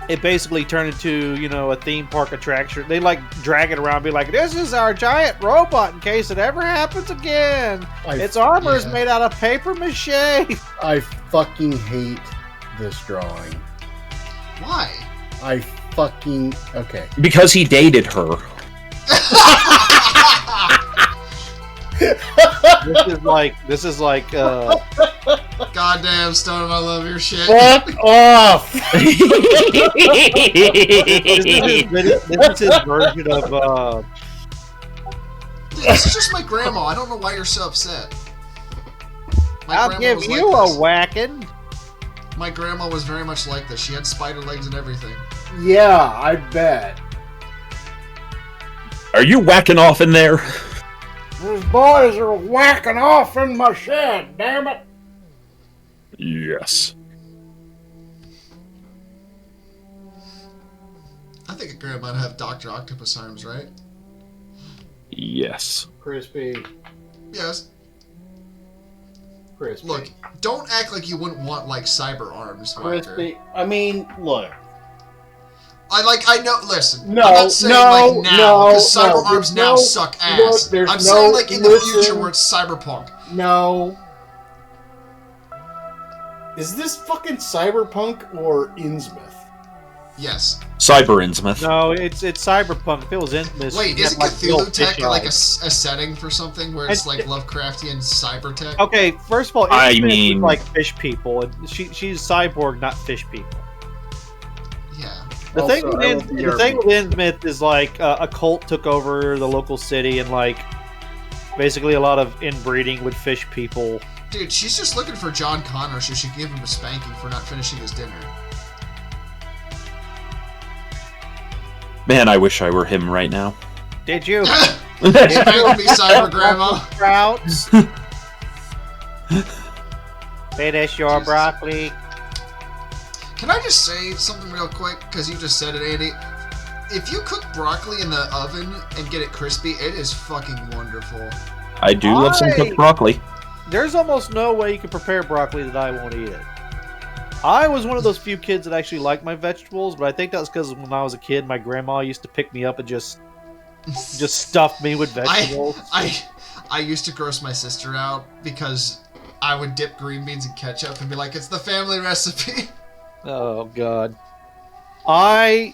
S4: it basically turned into, you know, a theme park attraction. They like drag it around and be like, this is our giant robot in case it ever happens again. Its armor is made out of paper mache.
S3: I fucking hate this drawing.
S1: Why?
S3: I fucking... Okay.
S2: because he dated her.
S4: This is like
S1: Goddamn, Stone, I love your shit.
S3: Fuck off!
S4: this is his version of
S1: Dude, this is just my grandma. I don't know why you're so upset. My
S6: I'll
S1: grandma
S6: give
S1: was
S6: you
S1: like
S6: a
S1: this.
S6: whacking.
S1: My grandma was very much like this. She had spider legs and everything.
S3: Yeah, I bet.
S2: Are you whacking off in there?
S3: Those boys are whacking off in my shed, damn it!
S2: Yes.
S1: I think a grandma would have Dr. Octopus arms, right?
S2: Yes.
S3: Crispy.
S1: Yes.
S3: Crispy.
S1: Look, don't act like you wouldn't want like cyber arms, Walker.
S3: Crispy. I mean, look.
S1: I know. Listen,
S3: No,
S1: I'm not saying
S3: no,
S1: like now,
S3: no,
S1: because cyber
S3: no,
S1: arms
S3: there's
S1: now
S3: no-
S1: suck ass.
S3: look, there's
S1: I'm
S3: no-
S1: saying like in the
S3: listen.
S1: future where it's cyberpunk.
S3: No. Is this fucking Cyberpunk or Innsmouth?
S1: Yes.
S2: Cyber Innsmouth.
S4: no, it's cyberpunk. If it was Infamous,
S1: Wait,
S4: you'd
S1: isn't
S4: have, like, little
S1: Cthulhu Tech
S4: fish
S1: like a
S4: eyes.
S1: setting for something where it's like Lovecraftian cyber tech?
S4: Okay, first of all,
S2: I
S4: Infamous is
S2: mean-
S4: like fish people, and she's cyborg, not fish people.
S1: Yeah.
S4: The
S3: Also,
S4: thing with
S3: I love the
S4: Innsmouth is like a cult took over the local city, and like basically a lot of inbreeding with fish people.
S1: Dude, she's just looking for John Connor so she can give him a spanking for not finishing his dinner.
S2: Man, I wish I were him right now.
S4: Did you?
S1: Spank me, cyber grandma.
S6: Sprouts. Finish your
S1: Jesus.
S6: broccoli.
S1: Can I just say something real quick? Because you just said it, Andy. If you cook broccoli in the oven and get it crispy, it is fucking wonderful.
S2: I do love some cooked broccoli.
S4: There's almost no way you can prepare broccoli that I won't eat it. I was one of those few kids that actually liked my vegetables, but I think that's because when I was a kid, my grandma used to pick me up and just stuff me with vegetables.
S1: I used to gross my sister out because I would dip green beans in ketchup and be like, it's the family recipe.
S4: Oh God. I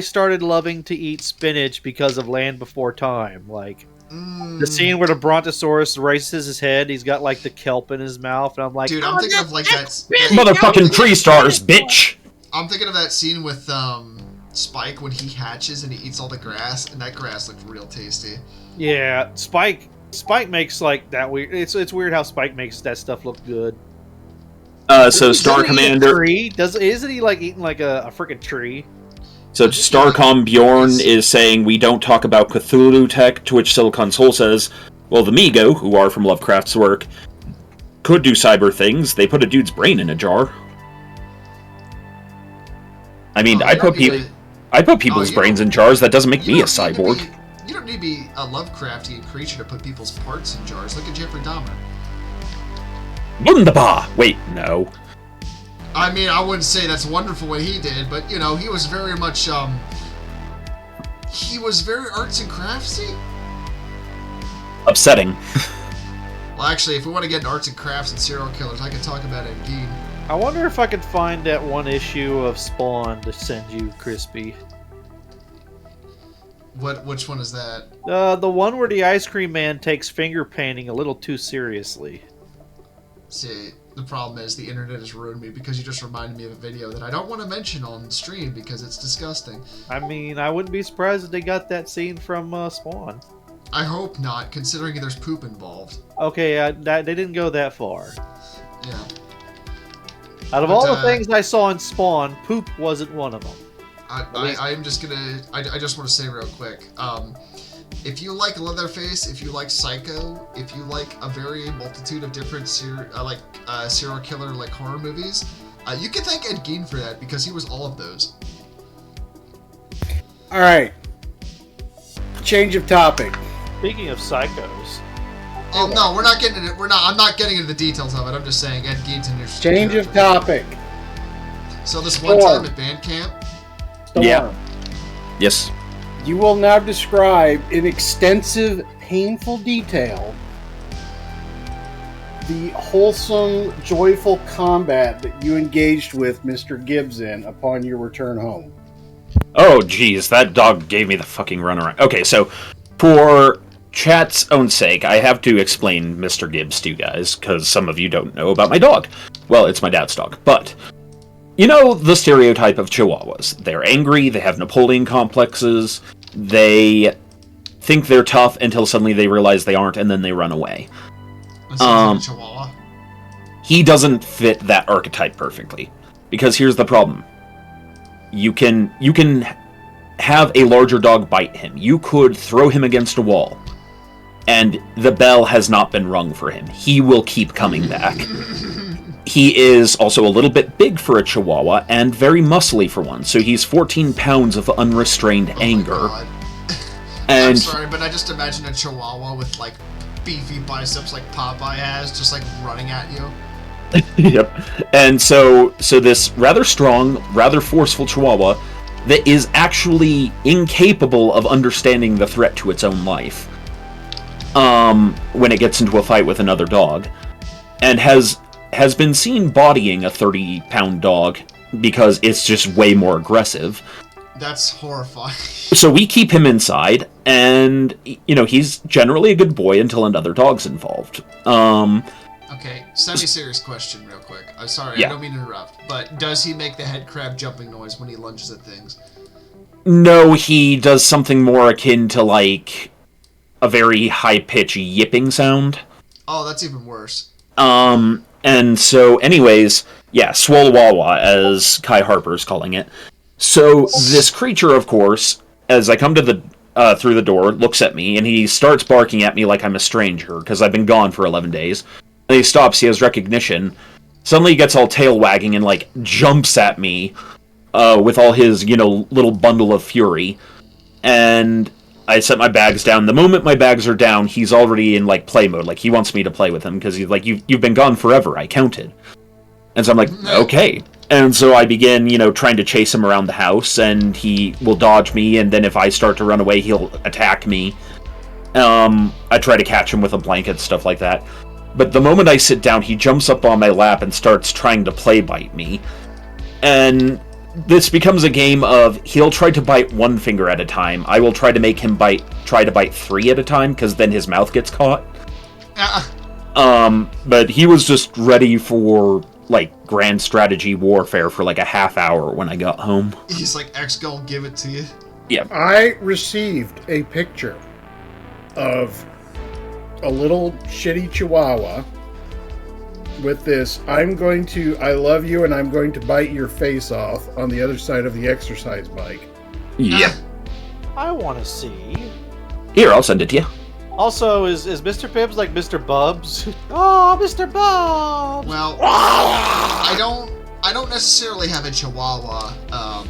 S4: started loving to eat spinach because of Land Before Time. Like the scene where the Brontosaurus raises his head, he's got like the kelp in his mouth, and I'm like,
S1: dude, I'm thinking of like that
S2: Motherfucking tree stars, bitch!
S1: I'm thinking of that scene with Spike when he hatches and he eats all the grass, and that grass looked real tasty.
S4: yeah, Spike makes like that weird. It's weird how Spike makes that stuff look good.
S2: So Star
S4: Doesn't he eat a
S2: Commander.
S4: tree? Isn't he like eating like a freaking tree?
S2: So Starcom Bjorn is saying we don't talk about Cthulhu tech, to which Silicon Soul says, well, the Migo, who are from Lovecraft's work, could do cyber things. They put a dude's brain in a jar. I mean, I put people's brains in jars. That doesn't make me a cyborg.
S1: You don't need to be a Lovecraftian creature to put people's parts in jars. Look at Jeffrey Dahmer.
S2: Wunderbar! Wait, no.
S1: I mean, I wouldn't say that's wonderful what he did, but, you know, he was very much, he was very arts and craftsy.
S2: Upsetting.
S1: Well, actually, if we want to get into arts and crafts and serial killers, I can talk about Ed Gein.
S4: I wonder if I could find that one issue of Spawn to send you, Crispy.
S1: Which one is that?
S4: The one where the ice cream man takes finger painting a little too seriously.
S1: See, the problem is the internet has ruined me because you just reminded me of a video that I don't want to mention on stream because it's disgusting.
S4: I mean, I wouldn't be surprised if they got that scene from Spawn.
S1: I hope not, considering there's poop involved.
S4: Okay, they didn't go that far.
S1: Yeah.
S4: Out of all the things I saw in Spawn, poop wasn't one of them.
S1: I'm just gonna. I just want to say real quick. If you like Leatherface, if you like Psycho, if you like a very multitude of different serial killer like horror movies, you can thank Ed Gein for that because he was all of those.
S3: All right. Change of topic.
S4: Speaking of psychos,
S1: Oh no, we're not getting into it. I'm not getting into the details of it. I'm just saying Ed Gein's in your
S3: Change of topic.
S1: So this one time at band camp.
S3: Storm.
S2: Yeah. Yes.
S3: You will now describe in extensive, painful detail the wholesome, joyful combat that you engaged with Mr. Gibbs in upon your return home.
S2: Oh, geez, that dog gave me the fucking runaround. Okay, so for chat's own sake, I have to explain Mr. Gibbs to you guys, because some of you don't know about my dog. Well, it's my dad's dog, but you know the stereotype of Chihuahuas. They're angry, they have Napoleon complexes, they think they're tough until suddenly they realize they aren't, and then they run away.
S1: Chihuahua.
S2: He doesn't fit that archetype perfectly, because here's the problem. You can have a larger dog bite him. You could throw him against a wall, and the bell has not been rung for him. He will keep coming back. He is also a little bit big for a Chihuahua, and very muscly for one, so he's 14 pounds of unrestrained anger. And
S1: I'm sorry, but I just imagine a Chihuahua with, like, beefy biceps like Popeye has, just, like, running at you.
S2: Yep. And so this rather strong, rather forceful Chihuahua that is actually incapable of understanding the threat to its own life when it gets into a fight with another dog, and has been seen bodying a 30-pound dog because it's just way more aggressive.
S1: That's horrifying.
S2: So we keep him inside, and, you know, he's generally a good boy until another dog's involved.
S1: Okay, semi-serious question real quick. I'm sorry,
S2: Yeah.
S1: I don't mean to interrupt, but does he make the head crab jumping noise when he lunges at things?
S2: No, he does something more akin to, like, a very high-pitched yipping sound.
S1: Oh, that's even worse.
S2: And so, anyways, yeah, Swallowawa, as Kai Harper's calling it. So, this creature, of course, as I come to the through the door, looks at me, and he starts barking at me like I'm a stranger, because I've been gone for 11 days. And he stops, he has recognition. Suddenly he gets all tail wagging and, like, jumps at me with all his, you know, little bundle of fury. And I set my bags down. The moment my bags are down, he's already in, like, play mode. Like, he wants me to play with him, because he's like, you've been gone forever, I counted. And so I'm like, okay. And so I begin, trying to chase him around the house, and he will dodge me, and then if I start to run away, he'll attack me. I try to catch him with a blanket, stuff like that. But the moment I sit down, he jumps up on my lap and starts trying to play bite me. And this becomes a game of, he'll try to bite one finger at a time. I will try to make him try to bite 3 at a time, because then his mouth gets caught. But he was just ready for, grand strategy warfare for, a half hour when I got home.
S1: He's like, X gonna give it to you.
S2: Yeah.
S3: I received a picture of a little shitty chihuahua with this, I love you and I'm going to bite your face off on the other side of the exercise bike.
S2: Yeah.
S4: I want to see.
S2: Here, I'll send it to you.
S4: Also, is Mr. Pibbs like Mr. Bubs? Oh, Mr. Bubs!
S1: Well, I don't necessarily have a Chihuahua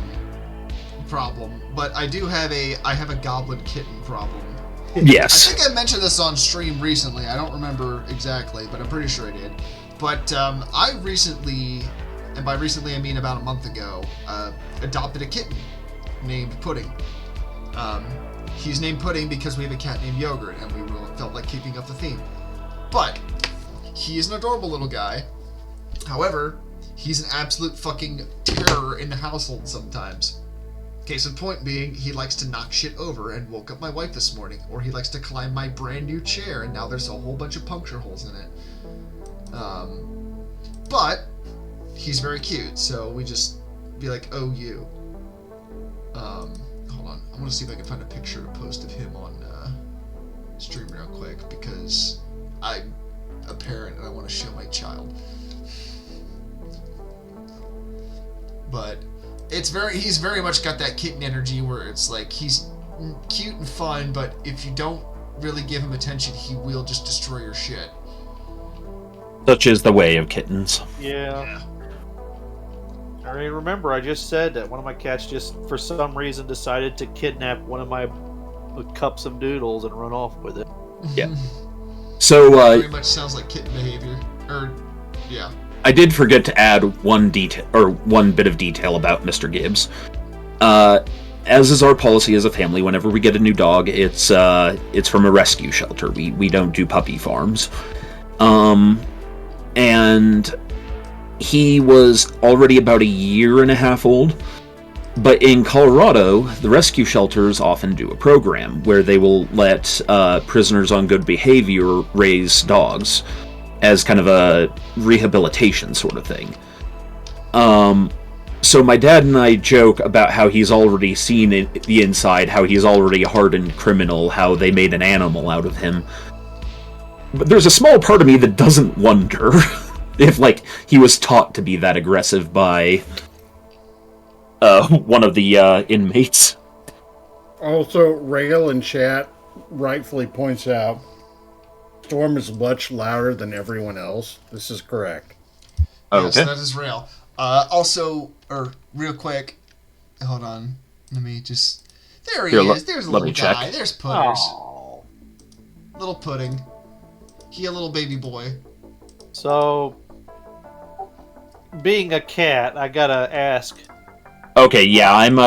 S1: problem, but I have a goblin kitten problem.
S2: Yes.
S1: I think I mentioned this on stream recently. I don't remember exactly, but I'm pretty sure I did. But I recently, and by recently I mean about a month ago, adopted a kitten named Pudding. He's named Pudding because we have a cat named Yogurt, and we felt like keeping up the theme. But he is an adorable little guy. However, he's an absolute fucking terror in the household sometimes. Case in point being, he likes to knock shit over and woke up my wife this morning. Or he likes to climb my brand new chair and now there's a whole bunch of puncture holes in it. But he's very cute, so we just be like, oh, you. Hold on, I want to see if I can find a picture to post of him on stream real quick because I'm a parent and I want to show my child. But he's very much got that kitten energy where it's like he's cute and fun, but if you don't really give him attention, he will just destroy your shit.
S2: Such is the way of kittens.
S4: Yeah. I mean, remember, I just said that one of my cats just, for some reason, decided to kidnap one of my cups of noodles and run off with it.
S2: Yeah. So,
S1: very much sounds like kitten behavior. Yeah.
S2: I did forget to add one bit of detail about Mr. Gibbs. As is our policy as a family, whenever we get a new dog, it's from a rescue shelter. We don't do puppy farms. And he was already about 1.5 years old. But in Colorado, the rescue shelters often do a program where they will let prisoners on good behavior raise dogs as kind of a rehabilitation sort of thing. So my dad and I joke about how he's already seen the inside, how he's already a hardened criminal, how they made an animal out of him. But there's a small part of me that doesn't wonder if, he was taught to be that aggressive by one of the inmates.
S3: Also, Rail in chat rightfully points out Storm is much louder than everyone else. This is correct.
S2: Oh,
S1: yes,
S2: okay.
S1: that is real. Real quick, hold on. Let me just... There he is. There's a little guy. There's Pudders.
S4: Aww.
S1: Little Pudding. He a little baby boy.
S4: So, being a cat, I gotta ask.
S2: Okay, yeah, I'm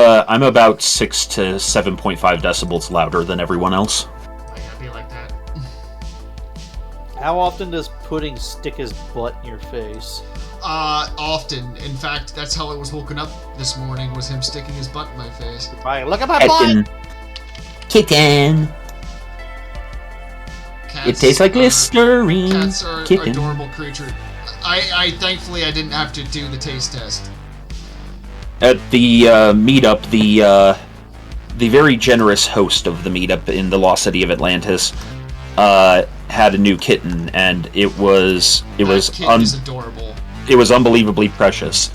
S2: about 6 to 7.5 decibels louder than everyone else.
S1: I gotta be like that.
S4: How often does Pudding stick his butt in your face?
S1: Often. In fact, that's how I was woken up this morning, was him sticking his butt in my face.
S4: Right, look at my butt!
S2: Kitten.
S1: Cats
S2: It tastes like Listerine.
S1: Cats are
S2: Kitten.
S1: adorable creature. I thankfully I didn't have to do the taste test.
S2: At the meetup, the very generous host of the meetup in the lost city of Atlantis had a new kitten, and it was
S1: Kitten is adorable.
S2: It was unbelievably precious,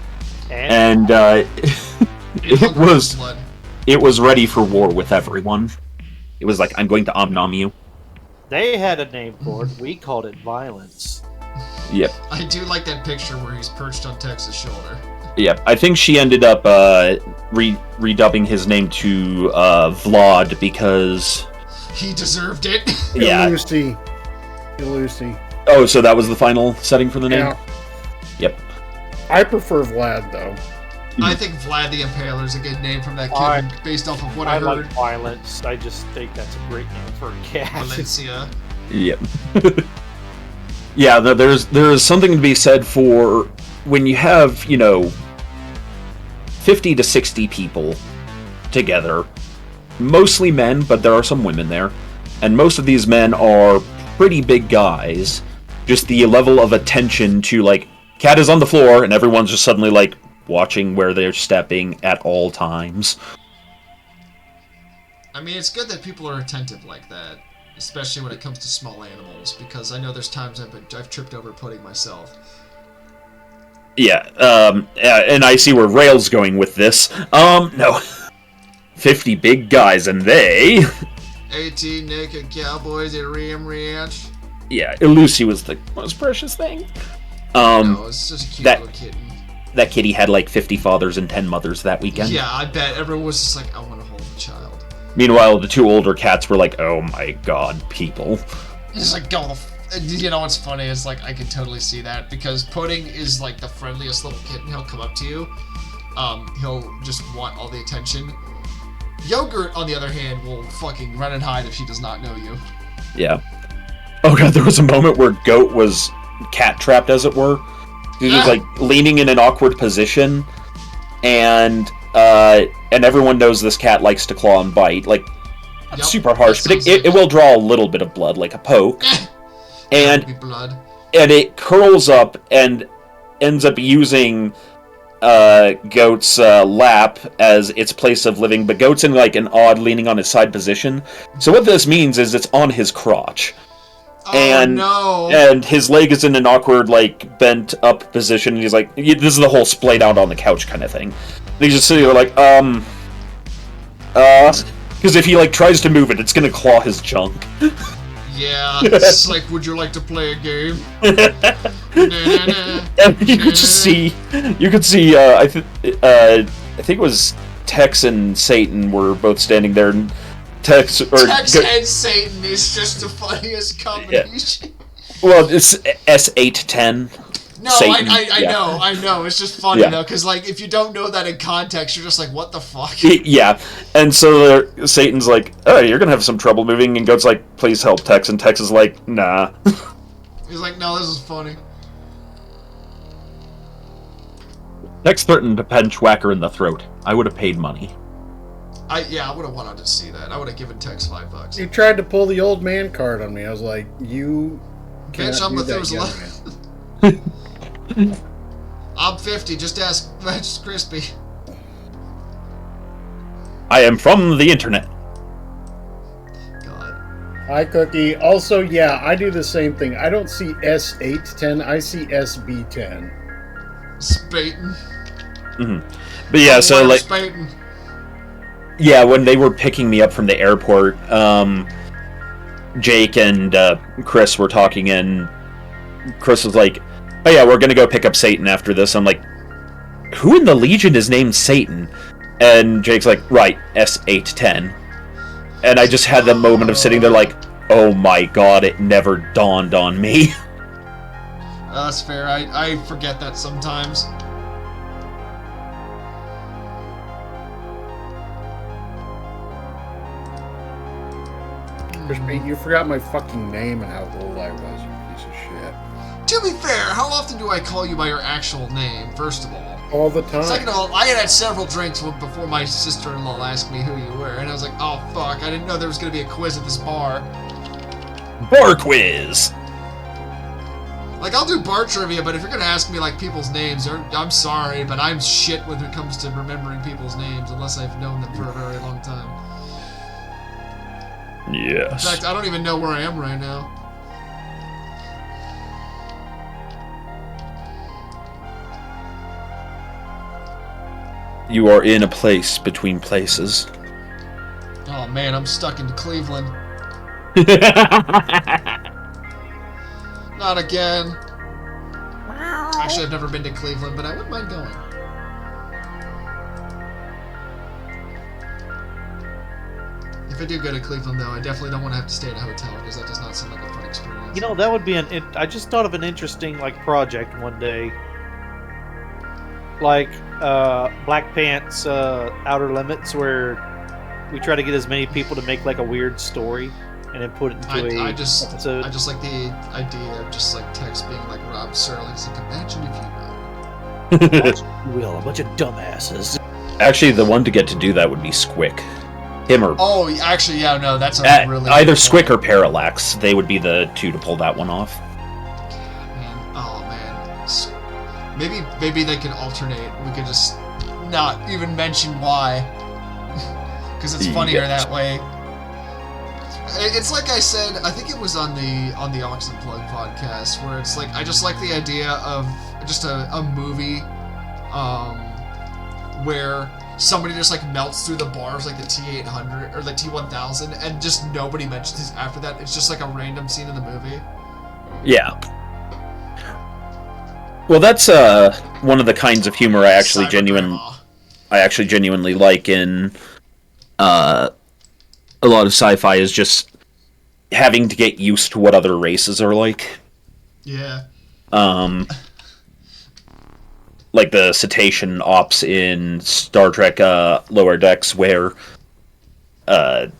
S2: and it was ready for war with everyone. It was like, I'm going to nom you.
S4: They had a name for it. We called it violence.
S2: Yep.
S1: I do like that picture where he's perched on Tex's shoulder.
S2: Yep. I think she ended up redubbing his name to Vlad because
S1: He deserved it.
S2: yeah.
S3: Lucy.
S2: Oh, so that was the final setting for the name?
S3: Yeah.
S2: Yep.
S3: I prefer Vlad though.
S1: I think Vlad the Impaler is a good name from that
S4: I-
S1: kid, based off of what I
S4: I
S1: heard.
S4: like violence. I just think that's a great name for a cat.
S1: Valencia.
S2: Yep. Yeah, there's something to be said for when you have, 50 to 60 people together, mostly men, but there are some women there, and most of these men are pretty big guys. Just the level of attention to, like, cat is on the floor, and everyone's just suddenly, like, watching where they're stepping at all times.
S1: I mean, it's good that people are attentive like that, especially when it comes to small animals, because I know there's times I've tripped over pudding myself.
S2: Yeah, and I see where Rail's going with this. No. 50 big guys, and they...
S1: 18 naked cowboys at Ram Ranch.
S2: Yeah, Lucy was the most precious thing.
S1: No, it's just a cute little kitten.
S2: That kitty had like 50 fathers and 10 mothers that weekend.
S1: Yeah, I bet everyone was just like, I want to hold a child.
S2: Meanwhile, the two older cats were like, oh my god, people.
S1: It's like, go the you know what's funny is, like, I can totally see that, because Pudding is like the friendliest little kitten. He'll come up to you. He'll just want all the attention. Yogurt, on the other hand, will fucking run and hide if she does not know you.
S2: Yeah. Oh god, there was a moment where Goat was cat trapped, as it were. He was like leaning in an awkward position, and everyone knows this cat likes to claw and bite, like,
S1: Yep,
S2: super harsh, but
S1: that
S2: it will draw a little bit of blood, like a poke,
S1: Be
S2: and
S1: blood.
S2: it curls up and ends up using Goat's lap as its place of living, but Goat's in like an odd leaning on his side position. So what this means is it's on his crotch.
S1: Oh no!
S2: And his leg is in an awkward, like, bent up position, and he's like, this is the whole splayed out on the couch kind of thing. And he's just sitting there like, because if he, like, tries to move it, it's gonna claw his junk.
S1: Yeah, it's like, would you like to play a game?
S2: And you could see, I think it was Tex and Satan were both standing there, and Tex
S1: and Satan is just the funniest combination.
S2: Yeah. Well, it's S810.
S1: No,
S2: Satan,
S1: I know. It's just funny,
S2: Yeah.
S1: though, because, like, if you don't know that in context, you're just like, what the fuck?
S2: Yeah, and so Satan's like, oh, you're gonna have some trouble moving, and Goat's like, please help Tex, and Tex is like, nah.
S1: He's like, no, this is funny.
S2: Tex threatened to punch Whacker in the throat. I would have paid money.
S1: I would have wanted to see that. I would have given Tex $5.
S3: He tried to pull the old man card on me. I was like, you
S1: Bitch,
S3: cannot
S1: I'm
S3: do that,
S1: Methuselah.
S3: young man.
S1: I'm 50, just ask Krispy.
S2: I am from the internet.
S1: God.
S3: Hi, Cookie. Also, yeah, I do the same thing. I don't see S810. I see SB10.
S1: Spaten.
S2: But yeah, so like,
S1: Spaten.
S2: yeah, when they were picking me up from the airport, Jake and Chris were talking, and Chris was like, oh yeah, we're gonna go pick up Satan after this. I'm like, who in the Legion is named Satan? And Jake's like, right, S810. And I just had the moment of sitting there like, oh my god, it never dawned on me.
S1: That's fair. I forget that sometimes.
S3: Crispy, you forgot my fucking name and how old I was, you piece of shit.
S1: To be fair, how often do I call you by your actual name, first of all?
S3: All the time.
S1: Second of all, I had several drinks before my sister-in-law asked me who you were, and I was like, oh fuck, I didn't know there was gonna be a quiz at this bar.
S2: Bar quiz!
S1: Like, I'll do bar trivia, but if you're gonna ask me, like, people's names, I'm sorry, but I'm shit when it comes to remembering people's names, unless I've known them for a very long time.
S2: Yes.
S1: In fact, I don't even know where I am right now.
S2: You are in a place between places.
S1: Oh man, I'm stuck in Cleveland. Not again. Actually, I've never been to Cleveland, but I wouldn't mind going. If I do go to Cleveland, though, I definitely don't want to have to stay at a hotel, because that does not sound like a fun experience.
S4: You know, that would be I just thought of an interesting, like, project one day. like Black Pants Outer Limits, where we try to get as many people to make like a weird story and then put it into
S1: I just
S4: episode.
S1: I just like the idea of just like text being like Rob Serling's like, imagine if you know.
S5: Will, a bunch of dumbasses.
S2: Actually, the one to get to do that would be Squick. Him or
S1: Oh, actually, yeah, no, that's a really
S2: either
S1: good
S2: Squick or
S1: point.
S2: Parallax. They would be the two to pull that one off.
S1: Man, oh man, maybe they could alternate. We could just not even mention why, because it's funnier that way. It's like I said, I think it was on the Oxen Plug podcast, where it's like I just like the idea of just a movie, where somebody just like melts through the bars like the T-800 or the T-1000, and just nobody mentions it after that. It's just like a random scene in the movie.
S2: Yeah. Well, that's one of the kinds of humor I actually genuinely like in a lot of sci-fi, is just having to get used to what other races are like.
S1: Yeah.
S2: Like the cetacean ops in Star Trek Lower Decks, where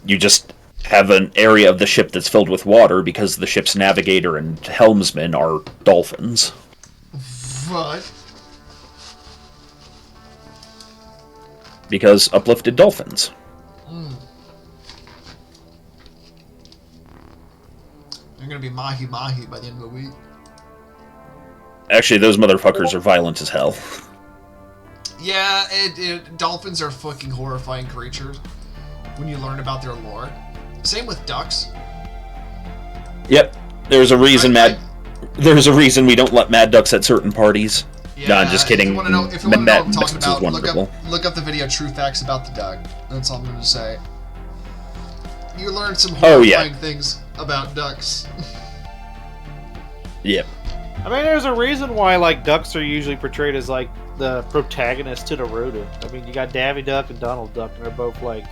S2: you just have an area of the ship that's filled with water because the ship's navigator and helmsman are dolphins.
S1: What?
S2: Because uplifted dolphins.
S1: You're gonna be mahi mahi by the end of the week.
S2: Actually, those motherfuckers are violent as hell.
S1: Yeah, dolphins are fucking horrifying creatures when you learn about their lore. Same with ducks.
S2: Yep. There's a reason there's a reason we don't let mad ducks at certain parties.
S1: Yeah,
S2: No, I'm just kidding.
S1: If you want to know what I'm talking
S2: Ducks is
S1: about,
S2: wonderful.
S1: look up the video True Facts About the Duck. That's all I'm going to say. You learn some
S2: Oh,
S1: horrifying
S2: yeah.
S1: things about ducks.
S2: Yep.
S4: I mean, there's a reason why like ducks are usually portrayed as like the protagonist to the rodent. I mean, you got Daffy Duck and Donald Duck, and they're both like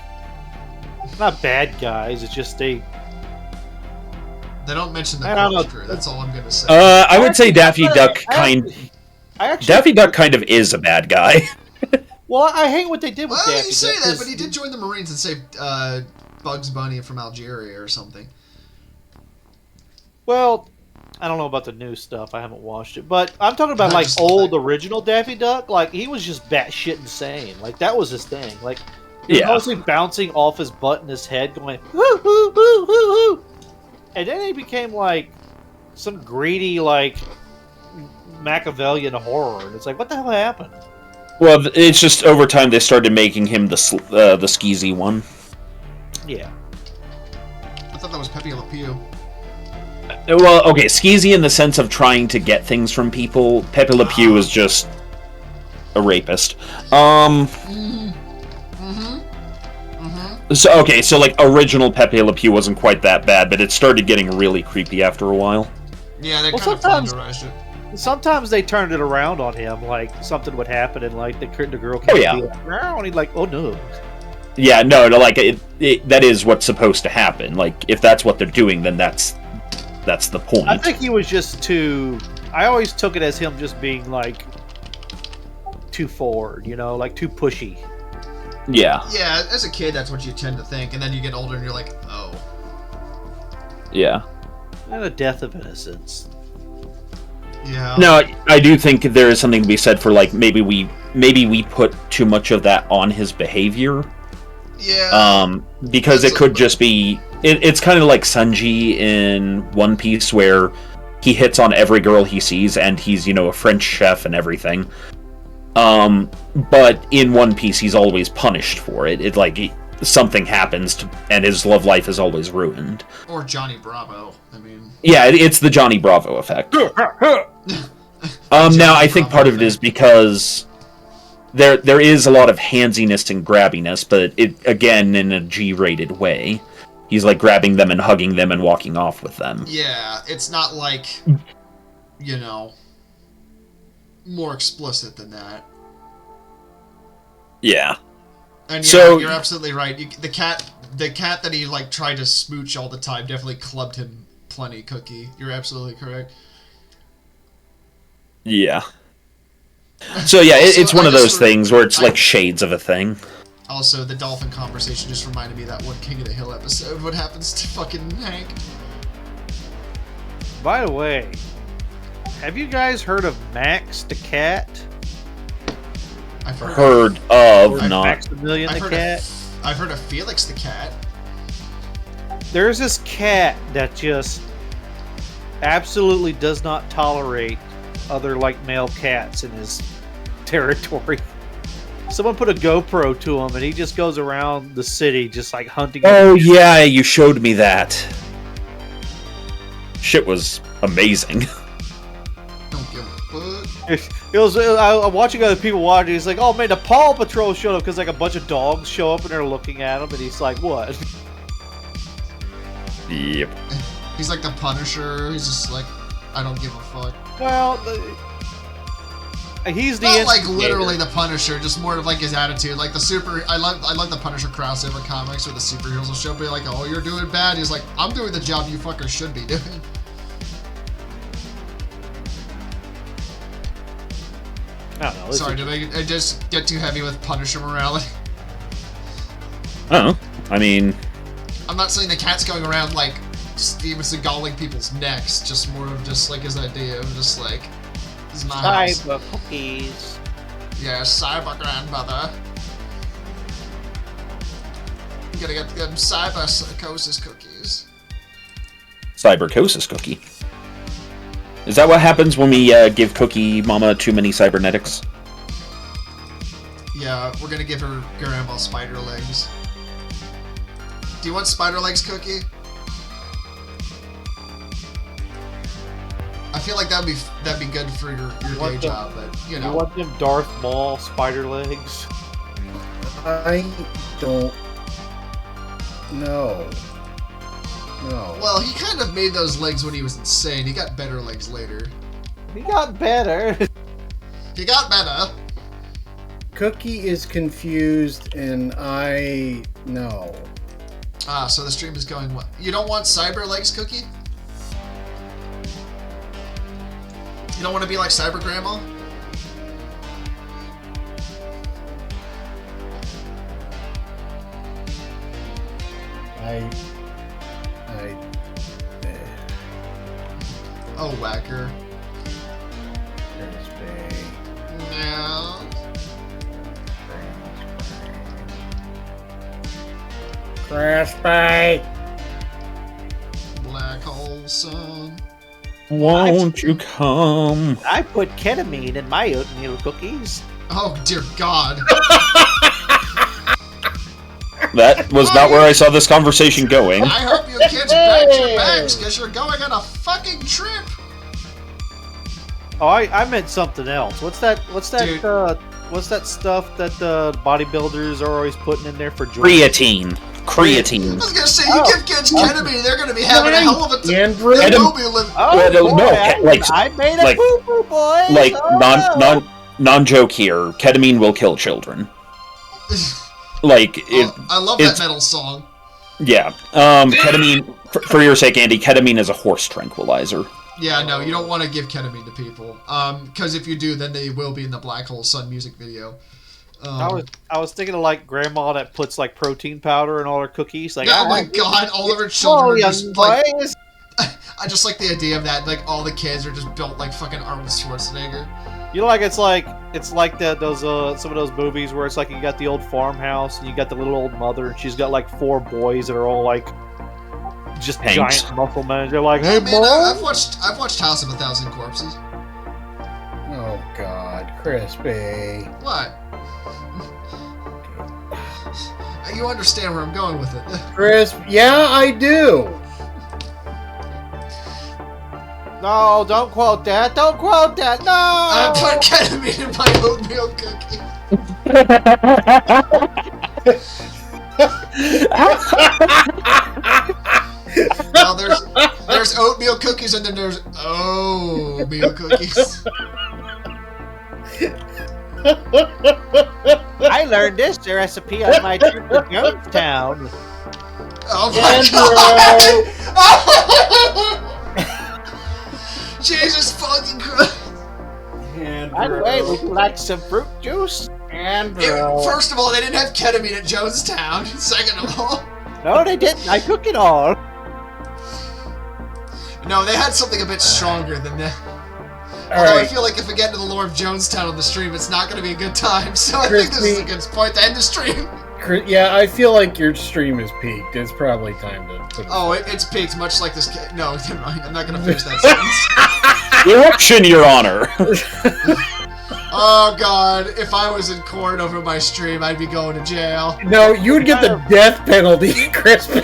S4: not bad guys. It's just
S1: They don't mention the
S4: I don't
S1: corpse
S4: know.
S1: crew. That's all I'm going to say.
S2: I would say Daffy Duck Daffy Duck kind of is a bad guy.
S4: Well, I hate what they did with
S1: Well,
S4: Daffy
S1: you say
S4: Duck,
S1: that,
S4: 'cause
S1: but he did join the Marines and saved Bugs Bunny from Algeria or something.
S4: Well, I don't know about the new stuff. I haven't watched it, but I'm talking about
S1: I
S4: like
S1: just
S4: old
S1: like-
S4: original Daffy Duck. Like he was just batshit insane. Like that was his thing. Like he was
S2: Yeah.
S4: mostly bouncing off his butt in his head, going woo woo woo woo woo. And then he became like some greedy like Machiavellian horror, and it's like, what the hell happened?
S2: Well, it's just over time they started making him the skeezy one.
S4: Yeah.
S1: I thought that was Pepe Le Pew.
S2: Well, okay, skeezy in the sense of trying to get things from people. Pepe Le Pew is just a rapist. So okay, so like original Pepe Le Pew wasn't quite that bad, but it started getting really creepy after a while.
S1: Yeah, they
S4: Well,
S1: kind of
S4: sometimes-
S1: flanderized it.
S4: Sometimes they turned it around on him. Like something would happen, and like the girl
S2: Oh,
S4: came
S2: yeah.
S4: be like, "Meow," and he'd like, oh no.
S2: Yeah, no, like that is what's supposed to happen. Like if that's what they're doing, then that's the point.
S4: I think he was just too. I always took it as him just being like too forward, you know, like too pushy.
S2: Yeah,
S1: Yeah, as a kid, that's what you tend to think, and then you get older and you're like, oh.
S2: yeah.
S4: And a death of innocence.
S1: Yeah.
S2: No, I do think there is something to be said for like maybe we put too much of that on his behavior.
S1: Yeah.
S2: Because it could just be it's kind of like Sanji in One Piece, where he hits on every girl he sees, and he's a French chef and everything. But in One Piece, he's always punished for it. It like something happens, and his love life is always ruined.
S1: Or Johnny Bravo. I mean.
S2: Yeah, it's the Johnny Bravo effect. Now I think part of it is because there is a lot of handsiness and grabbiness, but it again in a G-rated way. He's like grabbing them and hugging them and walking off with them.
S1: Yeah, it's not like, more explicit than that.
S2: Yeah.
S1: And
S2: So-
S1: you're absolutely right. The cat that he like tried to smooch all the time definitely clubbed him plenty, Cookie. You're absolutely correct.
S2: Yeah. So yeah,
S1: Also,
S2: it's one
S1: I
S2: of
S1: just
S2: those things where it's like shades of a thing.
S1: Also, the dolphin conversation just reminded me of that one King of the Hill episode. What happens to fucking Hank?
S4: By the way, have you guys heard of Max the cat?
S1: I've
S2: Heard of,
S1: I've-
S2: not.
S4: Maximilian
S1: I've
S4: the
S1: heard
S4: cat?
S1: I've heard of Felix the cat.
S4: There's this cat that just absolutely does not tolerate other like male cats in his territory. Someone put a GoPro to him and he just goes around the city just like hunting.
S2: Oh yeah, you showed me that. Shit was amazing.
S1: Don't give a fuck.
S4: It was. I'm watching other people watching. He's like, "Oh man, the Paw Patrol showed up," because like a bunch of dogs show up and they're looking at him, and he's like, "What?"
S2: Yep.
S1: He's like the Punisher. He's just like, I don't give a fuck.
S4: Well, he's the
S1: Not like
S4: instigator.
S1: literally the Punisher, just more of like his attitude. Like the super, I love the Punisher crossover comics where the superheroes will show up and be like, oh, you're doing bad. He's like, I'm doing the job you fuckers should be doing.
S4: I don't know. It's
S1: Sorry, did I just get too heavy with Punisher morality?
S2: Oh, I mean,
S1: I'm not saying the cat's going around like Steven Seagaling people's necks, just more of just like his idea of just like, this is my house.
S6: Cyber cookies.
S1: Yeah, cyber grandmother. You gotta get them cyber psychosis cookies.
S2: cybercosis cookie. Is that what happens when we give Cookie Mama too many cybernetics?
S1: Yeah, we're gonna give her grandma spider legs. Do you want spider legs, Cookie? I feel like that'd be good for your day
S4: want them-
S1: job, but you
S4: You
S1: know.
S4: want them Darth Maul spider legs?
S3: I don't know. No.
S1: Well, he kind of made those legs when he was insane. He got better legs later.
S4: He got better.
S1: He got better.
S3: Cookie is confused, and I no.
S1: Ah, so the stream is going what? You don't want cyber legs, Cookie? You don't want to be like Cyber Grandma? Oh, whacker. No.
S3: Krispy.
S1: Black hole sun.
S2: Won't you come?
S6: I put ketamine in my oatmeal cookies.
S1: Oh, dear God.
S2: That was not where I saw this conversation going.
S1: I hope you kids packed your bags, because you're going on a fucking trip.
S4: Oh, I meant something else. What's that?
S1: Dude.
S4: What's that stuff that the bodybuilders are always putting in there for joints?
S2: Creatine.
S1: I
S2: Creatine.
S1: was gonna say, you give kids ketamine, they're gonna be having a hell of a time.
S3: Andrew.
S1: They will be living.
S6: Oh,
S2: Well, no,
S6: boy,
S2: like-
S6: I made a
S2: like-
S6: poo-poo, boys.
S2: Like
S6: Oh.
S2: non-joke here. Ketamine will kill children. Like it.
S1: I love
S2: it's-
S1: that metal song.
S2: Yeah. Ketamine. For your sake, Andy. Ketamine is a horse tranquilizer.
S1: Yeah, no, you don't want to give ketamine to people. Because if you do, then they will be in the Black Hole Sun music video.
S4: I was thinking of like grandma that puts like protein powder in all her cookies. Like,
S1: oh my
S4: I-
S1: God, all of her
S6: Oh,
S1: children are
S6: young
S1: just like.
S6: boys.
S1: I just like the idea of that. Like all the kids are just built like fucking Arnold Schwarzenegger.
S4: You know, like it's like that those some of those movies where it's like you got the old farmhouse and you got the little old mother and she's got like 4 boys that are all like just
S2: Hanks.
S4: giant muscle men. They're like, hey,
S1: Man,
S4: boy.
S1: I've watched House of a Thousand Corpses.
S3: Oh God, Crispy.
S1: What? You understand where I'm going with it.
S3: Crisp. Yeah, I do.
S6: No, don't quote that. Don't quote that. No.
S1: I put ketamine in my oatmeal cookie. Well, there's oatmeal cookies and then there's oatmeal cookies.
S6: I learned this recipe on my trip to Jonestown.
S1: Oh my God! Jesus fucking Christ!
S6: By the way, would you like some fruit juice?
S1: First of all, they didn't have ketamine at Jonestown. Second of all,
S6: No, they didn't. I cook it all.
S1: no, they had something a bit stronger than that.
S3: All
S1: Although I
S3: right,
S1: feel like if we get into the lore of Jonestown on the stream, it's not going to be a good time. So I think this is a good point to end the stream.
S3: yeah, I feel like your stream is peaked. It's probably time to put it.
S1: Oh, it's peaked, much like this. No, never mind. I'm not going to finish that sentence.
S2: Erection, Your Honor.
S1: Oh God, if I was in court over my stream, I'd be going to jail.
S3: No, you would get the death penalty, Krispy.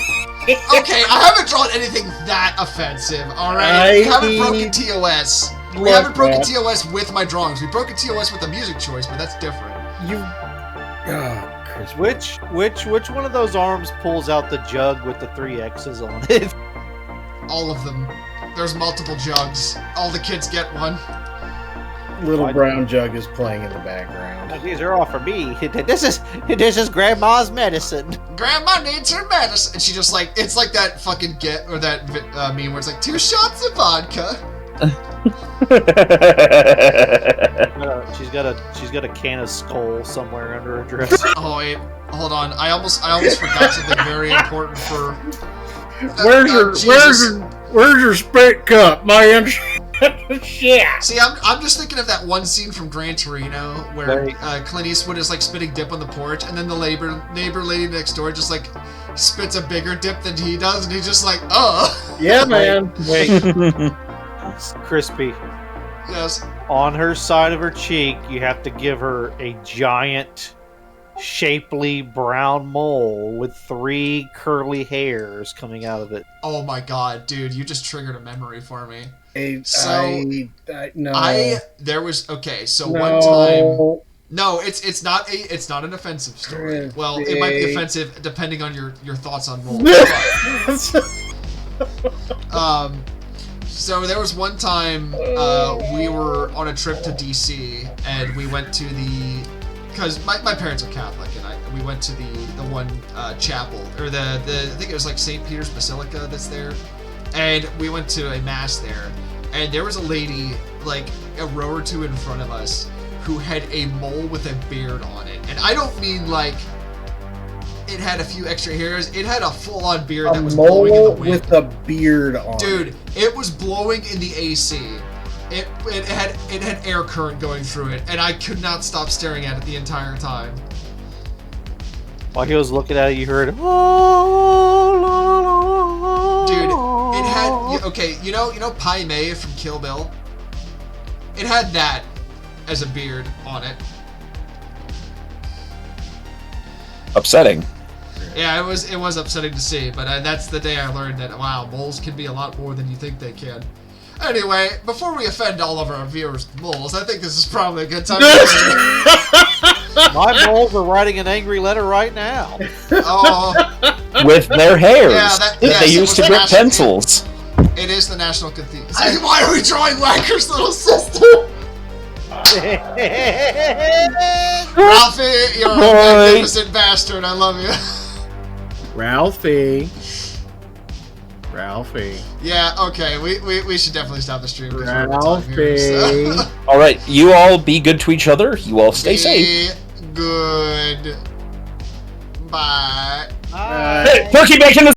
S1: Okay, I haven't drawn anything that offensive, alright? We haven't broken TOS. We haven't broken TOS with my drawings. We broke a TOS with a music choice, but that's different.
S3: You. Krispy.
S4: Which one of those arms pulls out the jug with the 3 X's on it?
S1: All of them. There's multiple jugs. All the kids get one.
S3: Little brown jug is playing in the background.
S6: These are all for me. This is Grandma's medicine.
S1: Grandma needs her medicine. And she just like, it's like that fucking or that meme where it's like 2 shots of vodka.
S4: She's got a can of Skull somewhere under her dress.
S1: Oh wait, hold on. I almost forgot something very important for.
S3: Where's your spit cup? My shit.
S1: See, I'm just thinking of that one scene from Gran Torino where Clint Eastwood is like spitting dip on the porch, and then the neighbor lady next door just like spits a bigger dip than he does, and he's just like,
S3: Yeah, man.
S4: Wait. Crispy.
S1: Yes.
S4: On her side of her cheek, you have to give her a giant, shapely brown mole with 3 curly hairs coming out of it.
S1: Oh my God, dude, you just triggered a memory for me.
S3: No.
S1: There was one time. No, it's not an offensive story. Well, it might be offensive depending on your thoughts on moles. So there was one time we were on a trip to DC, and we went to because my parents are Catholic, and we went to the one chapel, or the I think it was like St. Peter's Basilica that's there, and we went to a mass there, and there was a lady like a row or two in front of us who had a mole with a beard on it, and I don't mean like it had a few extra hairs. It had a full-on beard that was blowing in the wind.
S3: With a beard on.
S1: Dude, it was blowing in the AC. It had air current going through it, and I could not stop staring at it the entire time.
S4: While he was looking at it, you heard.
S1: Dude, it had you know Pai Mei from Kill Bill? It had that as a beard on it.
S2: Upsetting.
S1: Yeah, it was upsetting to see, but that's the day I learned that, wow, moles can be a lot more than you think they can. Anyway, before we offend all of our viewers with moles, I think this is probably a good time to
S4: My moles are writing an angry letter right now.
S1: Oh,
S2: With their hairs
S1: Yeah,
S2: that they used to grip pencils.
S1: it is the National Cathedral. Why are we drawing Whacker's little sister? Ralphie, you're a magnificent bastard. I love you.
S3: Ralphie.
S1: Yeah, okay, we should definitely stop the stream because we're out of time here. So.
S2: All right, you all be good to each other. You all stay safe.
S1: Good. Bye.
S2: Hey, turkey bacon is